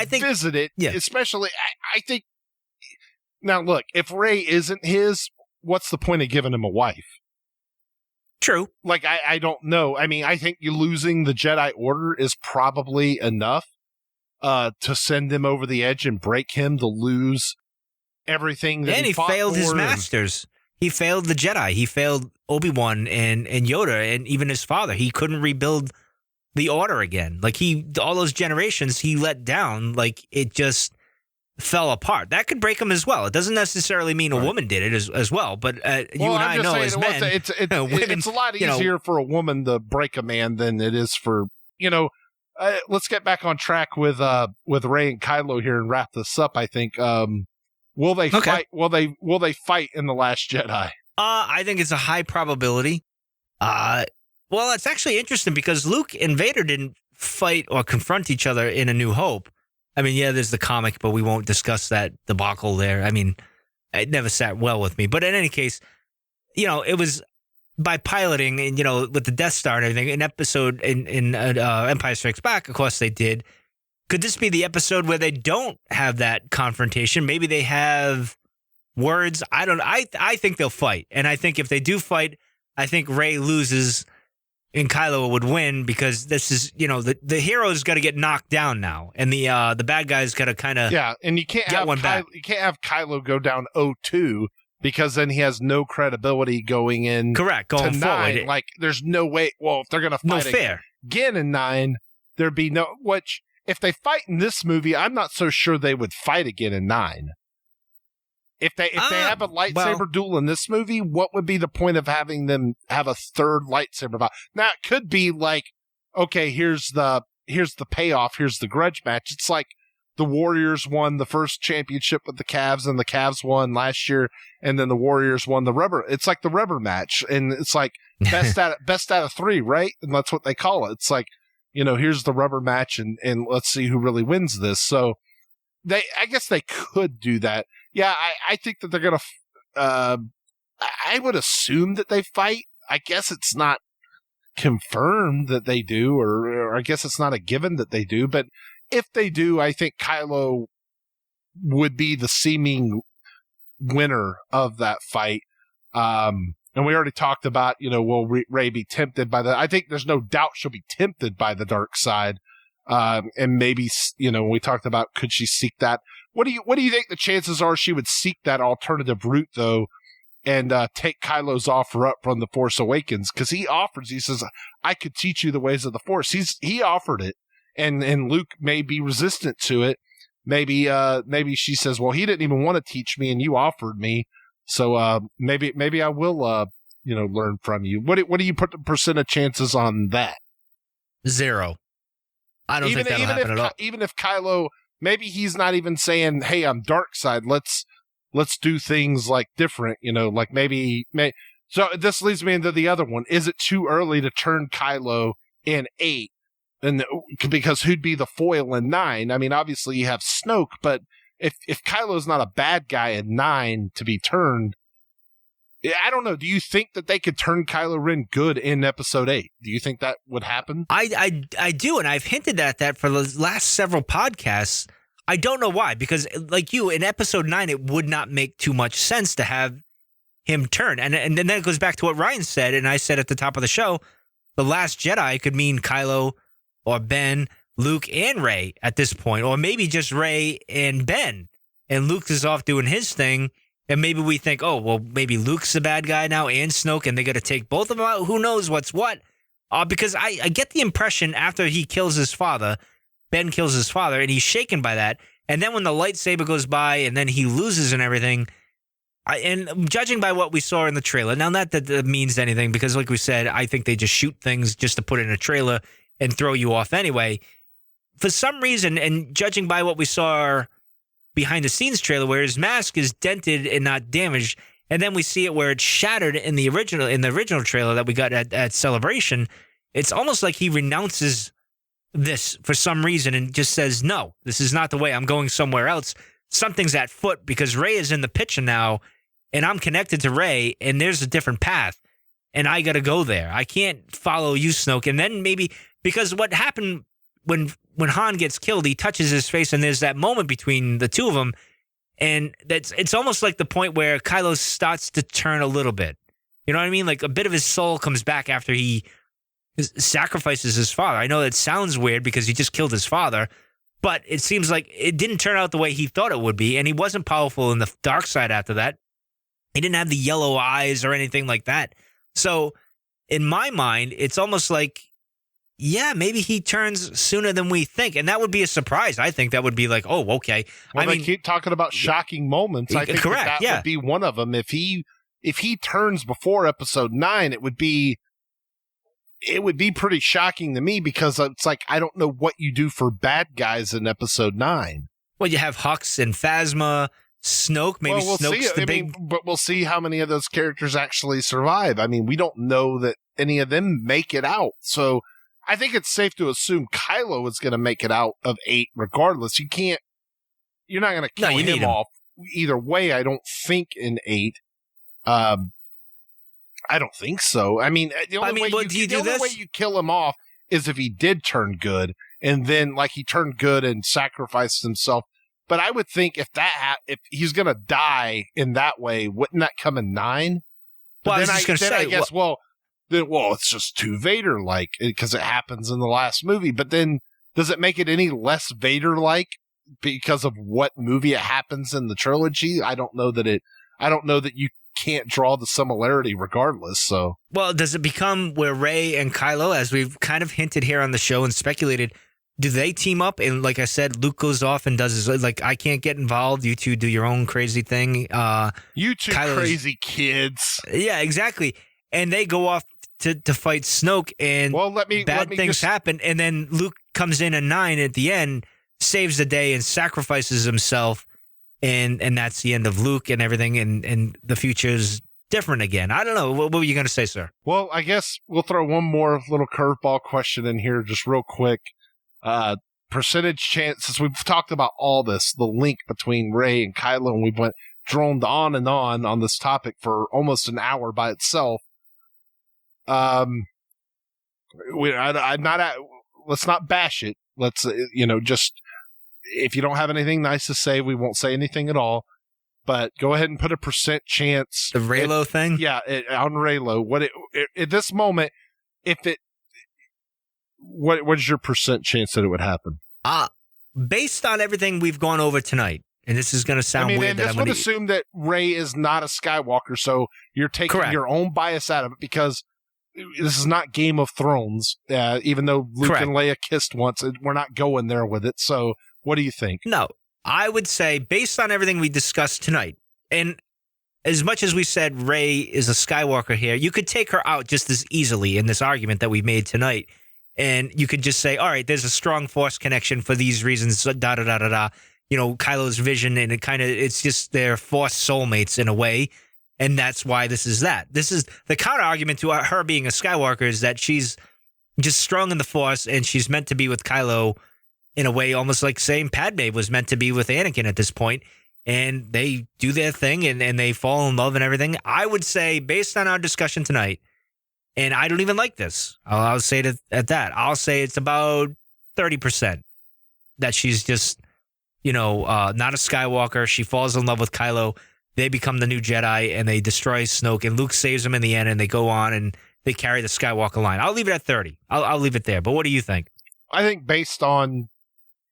think visit it. Yeah. Especially, I think. Now, look, if Rey isn't his, what's the point of giving him a wife? True. Like, I don't know. I mean, I think you losing the Jedi Order is probably enough to send him over the edge and break him to lose everything that he failed his masters. He failed the Jedi. He failed Obi-Wan and Yoda and even his father. He couldn't rebuild the Order again. Like, all those generations he let down, like, it just fell apart. That could break him as well. It doesn't necessarily mean a woman did it as well, but you and I know as men, it's a lot easier for a woman to break a man than it is for, let's get back on track with Rey and Kylo here and wrap this up. I think. Will they fight? Will they fight in The Last Jedi? I think it's a high probability. Well, it's actually interesting because Luke and Vader didn't fight or confront each other in A New Hope. I mean, yeah, there's the comic, but we won't discuss that debacle there. I mean, it never sat well with me. But in any case, it was by piloting and, with the Death Star and everything, in Empire Strikes Back, of course they did. Could this be the episode where they don't have that confrontation? Maybe they have words. I think they'll fight. And I think if they do fight, I think Rey loses and Kylo would win because this is, the hero's got to get knocked down now. And the bad guy's got to kind of and you can't have Kylo go down 0-2 because then he has no credibility going in. Correct, going forward. 9. Like, there's no way. Well, if they're going to fight again in 9, there'd be no. Which, if they fight in this movie, I'm not so sure they would fight again in 9. If they have a lightsaber duel in this movie, what would be the point of having them have a third lightsaber battle? Now, it could be like, okay, here's the payoff, here's the grudge match. It's like the Warriors won the first championship with the Cavs, and the Cavs won last year, and then the Warriors won the rubber. It's like the rubber match, and it's like best out of 3, right? And that's what they call it. It's like, here's the rubber match, and let's see who really wins this. So I guess they could do that. Yeah, I think that they're going to, I would assume that they fight. I guess it's not confirmed that they do, or I guess it's not a given that they do. But if they do, I think Kylo would be the seeming winner of that fight. And we already talked about, will Rey be tempted by I think there's no doubt she'll be tempted by the dark side. And maybe, we talked about, could she seek that? What do you think the chances are she would seek that alternative route, though, and take Kylo's offer up from The Force Awakens? Because he says, I could teach you the ways of the Force. He offered it, and Luke may be resistant to it. Maybe she says, well, he didn't even want to teach me, and you offered me, so maybe I will, learn from you. What do you put the percent of chances on that? 0. I don't think that'll happen at all. Even if Kylo, maybe he's not even saying, hey, I'm dark side. Let's do things like different, like maybe. So this leads me into the other one. Is it too early to turn Kylo in 8? And because who'd be the foil in 9? I mean, obviously you have Snoke, but if Kylo's not a bad guy in 9 to be turned, I don't know. Do you think that they could turn Kylo Ren good in Episode 8? Do you think that would happen? I do, and I've hinted at that for the last several podcasts. I don't know why, because like you, in Episode 9, it would not make too much sense to have him turn. And then it goes back to what Ryan said, and I said at the top of the show, The Last Jedi could mean Kylo or Ben, Luke and Rey at this point, or maybe just Rey and Ben, and Luke is off doing his thing. And maybe we think, oh, well, maybe Luke's the bad guy now and Snoke, and they got to take both of them out. Who knows what's what? Because I get the impression after he kills his father, Ben kills his father, and he's shaken by that. And then when the lightsaber goes by and then he loses and everything, and judging by what we saw in the trailer, now not that means anything, because like we said, I think they just shoot things just to put in a trailer and throw you off anyway. For some reason, and judging by what we saw behind the scenes trailer where his mask is dented and not damaged, and then we see it where it's shattered in the original trailer that we got at Celebration, it's almost like he renounces this for some reason and just says, no, this is not the way. I'm going somewhere else. Something's at foot because Rey is in the picture now, and I'm connected to Rey, and there's a different path, and I got to go there. I can't follow you, Snoke. And then maybe, because what happened when Han gets killed, he touches his face, and there's that moment between the two of them, and it's almost like the point where Kylo starts to turn a little bit. You know what I mean? Like a bit of his soul comes back after he sacrifices his father. I know that sounds weird because he just killed his father, but it seems like it didn't turn out the way he thought it would be, and he wasn't powerful in the dark side after that. He didn't have the yellow eyes or anything like that. So in my mind, it's almost like, yeah, maybe he turns sooner than we think. And that would be a surprise. I think that would be like, oh, okay. Well, I mean, keep talking about shocking moments. I think correct, that would be one of them. If he turns before Episode 9, it would be it would be pretty shocking to me because it's like, I don't know what you do for bad guys in episode 9. Well, you have Hux and Phasma, Snoke. Maybe well, we'll Snoke's see. the big. But we'll see how many of those characters actually survive. I mean, we don't know that any of them make it out. So I think it's safe to assume Kylo is going to make it out of 8 regardless. You're not going to kill him off either way. I don't think in 8. I don't think so. I mean, the only way you kill him off is if he did turn good, and then like he turned good and sacrificed himself. But I would think if he's gonna die in that way, wouldn't that come in 9? Well, then I guess it's just too Vader-like because it happens in the last movie. But then does it make it any less Vader-like because of what movie it happens in the trilogy? I don't know that you can't draw the similarity regardless. So, well, does it become where Rey and Kylo, as we've kind of hinted here on the show and speculated, do they team up? And like I said, Luke goes off and does his, like, I can't get involved. You two do your own crazy thing. You two crazy kids. Yeah, exactly. And they go off to fight Snoke, and bad things happen. And then Luke comes in at 9 at the end, saves the day, and sacrifices himself. And that's the end of Luke and everything, and the future's different again. I don't know. What were you going to say, sir? Well, I guess we'll throw one more little curveball question in here just real quick. Percentage chance, since we've talked about all this, the link between Rey and Kylo, and we've droned on and on this topic for almost an hour by itself. Let's not bash it. Let's, just, if you don't have anything nice to say, we won't say anything at all. But go ahead and put a percent chance. The Reylo thing? Yeah, on Reylo. At this moment, what is your percent chance that it would happen? Based on everything we've gone over tonight, and this is going to sound weird. This would assume that Rey is not a Skywalker, so you're taking your own bias out of it because this is not Game of Thrones. Even though Luke and Leia kissed once, we're not going there with it. So what do you think? No, I would say based on everything we discussed tonight, and as much as we said Rey is a Skywalker here, you could take her out just as easily in this argument that we made tonight. And you could just say, all right, there's a strong Force connection for these reasons, da-da-da-da-da. Kylo's vision, and it's just their Force soulmates in a way. And that's why this is that. This is the counter argument to her being a Skywalker is that she's just strong in the Force, and she's meant to be with Kylo in a way almost like saying Padme was meant to be with Anakin at this point. And they do their thing, and they fall in love and everything. I would say, based on our discussion tonight, and I don't even like this, I'll say it at that. I'll say it's about 30% that she's just, not a Skywalker. She falls in love with Kylo. They become the new Jedi, and they destroy Snoke, and Luke saves them in the end, and they go on, and they carry the Skywalker line. I'll leave it at 30. I'll leave it there. But what do you think? I think based on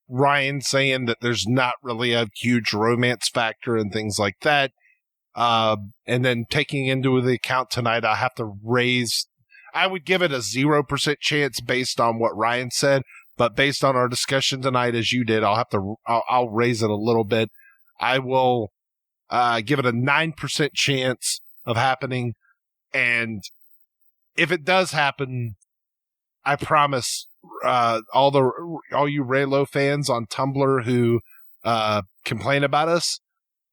Ryan saying that there's not really a huge romance factor and things like that, and then taking into the account tonight, I would give it a 0% chance based on what Ryan said, but based on our discussion tonight, as you did, I'll raise it a little bit. I will give it a 9% chance of happening, and if it does happen, I promise all you Reylo fans on Tumblr who complain about us,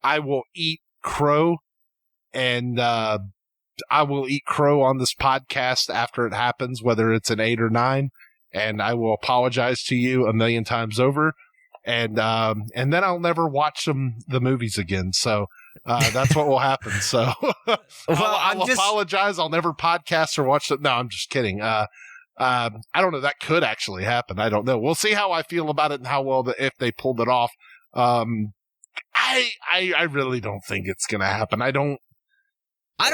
I will eat crow, and I will eat crow on this podcast after it happens, whether it's an 8 or 9, and I will apologize to you a million times over, and then I'll never watch the movies again. So that's what will happen. So I'll apologize. I'll never podcast or watch them. No, I'm just kidding. I don't know. That could actually happen. I don't know. We'll see how I feel about it and how well if they pulled it off. I really don't think it's going to happen. I don't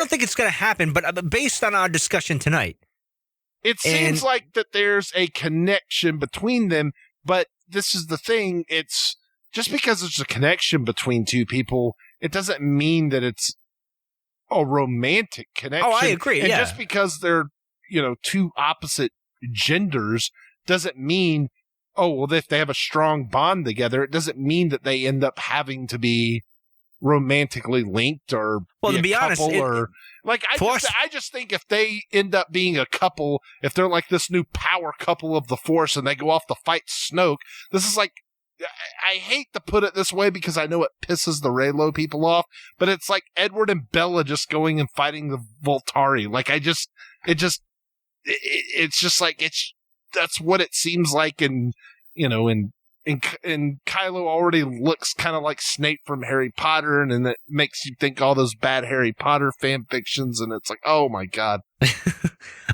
think it's going to happen, but based on our discussion tonight, it seems like that there's a connection between them, but this is the thing. It's just because there's a connection between two people, it doesn't mean that it's a romantic connection. Oh, I agree. And just because they're, two opposite genders doesn't mean, if they have a strong bond together, it doesn't mean that they end up having to be romantically linked or to be honest, or like I just think if they end up being a couple, if they're like this new power couple of the Force and they go off to fight Snoke, this is like, I hate to put it this way because I know it pisses the Reylo people off, but it's like Edward and Bella just going and fighting the Voltari. Like it's just like, that's what it seems like. And, and Kylo already looks kind of like Snape from Harry Potter, and then it makes you think all those bad Harry Potter fan fictions, and it's like, oh my God.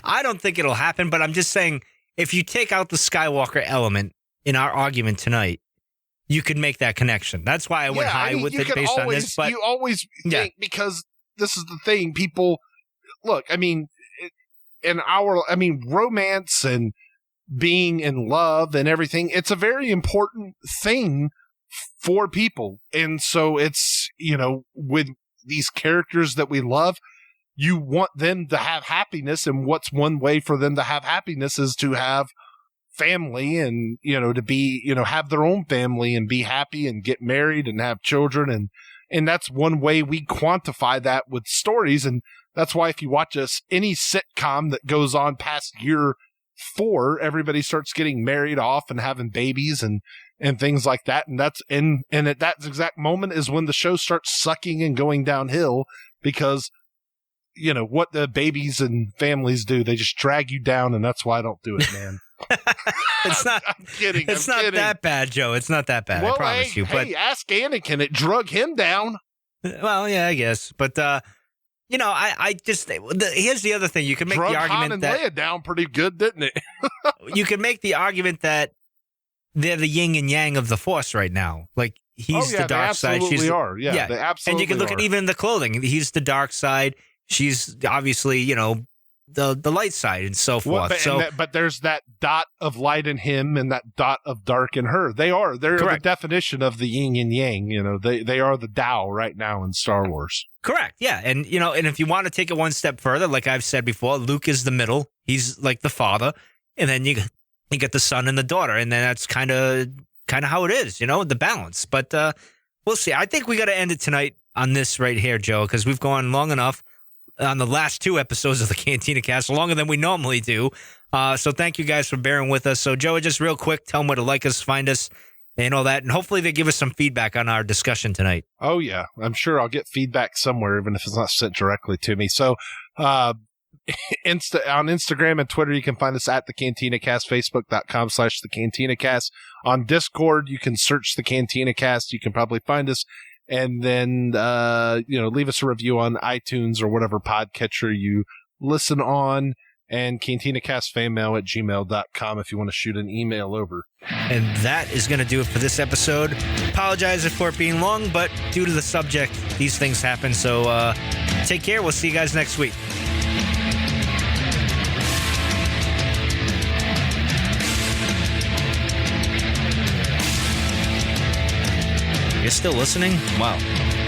I don't think it'll happen, but I'm just saying, if you take out the Skywalker element in our argument tonight, you could make that connection. That's why I went high with it based on this. But you always think, because this is the thing, people look, romance and being in love and everything, it's a very important thing for people. And so it's, with these characters that we love, you want them to have happiness. And what's one way for them to have happiness is to have family and, to be, have their own family and be happy and get married and have children. And that's one way we quantify that with stories. And that's why if you watch any sitcom that goes on past year 4, everybody starts getting married off and having babies and things like that. And that's and at that exact moment is when the show starts sucking and going downhill, because what the babies and families do, they just drag you down, and that's why I don't do it, man. It's not. I'm kidding. It's not that bad, Joe. It's not that bad. Well, I promise you. But ask Anakin. It drug him down. Well, yeah, I guess. But I just here's the other thing. You can make the argument that Leia down pretty good, didn't it? You can make the argument that they're the yin and yang of the Force right now. Like he's the dark side. She's they absolutely are. Yeah, they absolutely. And you can look at even the clothing. He's the dark side. She's obviously, the light side and so forth. But there's that dot of light in him and that dot of dark in her. They're Correct. The definition of the yin and yang. They are the Tao right now in Star Wars. Correct. Yeah. And, and if you want to take it one step further, like I've said before, Luke is the middle. He's like the father. And then you get the son and the daughter. And then that's kind of how it is, the balance. But we'll see. I think we got to end it tonight on this right here, Joe, because we've gone long enough on the last 2 episodes of the Cantina Cast, longer than we normally do. So thank you guys for bearing with us. So, Joe, just real quick, tell them where to like us, find us, and all that. And hopefully they give us some feedback on our discussion tonight. Oh, yeah. I'm sure I'll get feedback somewhere, even if it's not sent directly to me. So on Instagram and Twitter, you can find us at The Cantina Cast, Facebook.com/The Cantina Cast. On Discord, you can search The Cantina Cast. You can probably find us. And then, leave us a review on iTunes or whatever podcatcher you listen on, and cantinacastfanmail@gmail.com if you want to shoot an email over. And that is going to do it for this episode. Apologize for it being long, but due to the subject, these things happen. So take care. We'll see you guys next week. You're still listening? Wow,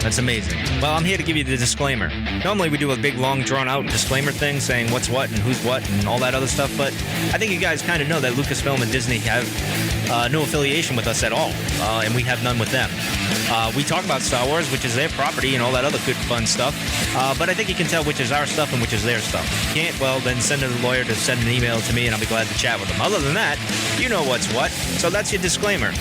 that's amazing. Well, I'm here to give you the disclaimer. Normally we do a big, long, drawn-out disclaimer thing saying what's what and who's what and all that other stuff, but I think you guys kind of know that Lucasfilm and Disney have no affiliation with us at all, and we have none with them. We talk about Star Wars, which is their property, and all that other good, fun stuff, but I think you can tell which is our stuff and which is their stuff. If you can't, well, then send a lawyer to send an email to me, and I'll be glad to chat with them. Other than that, you know what's what, so that's your disclaimer.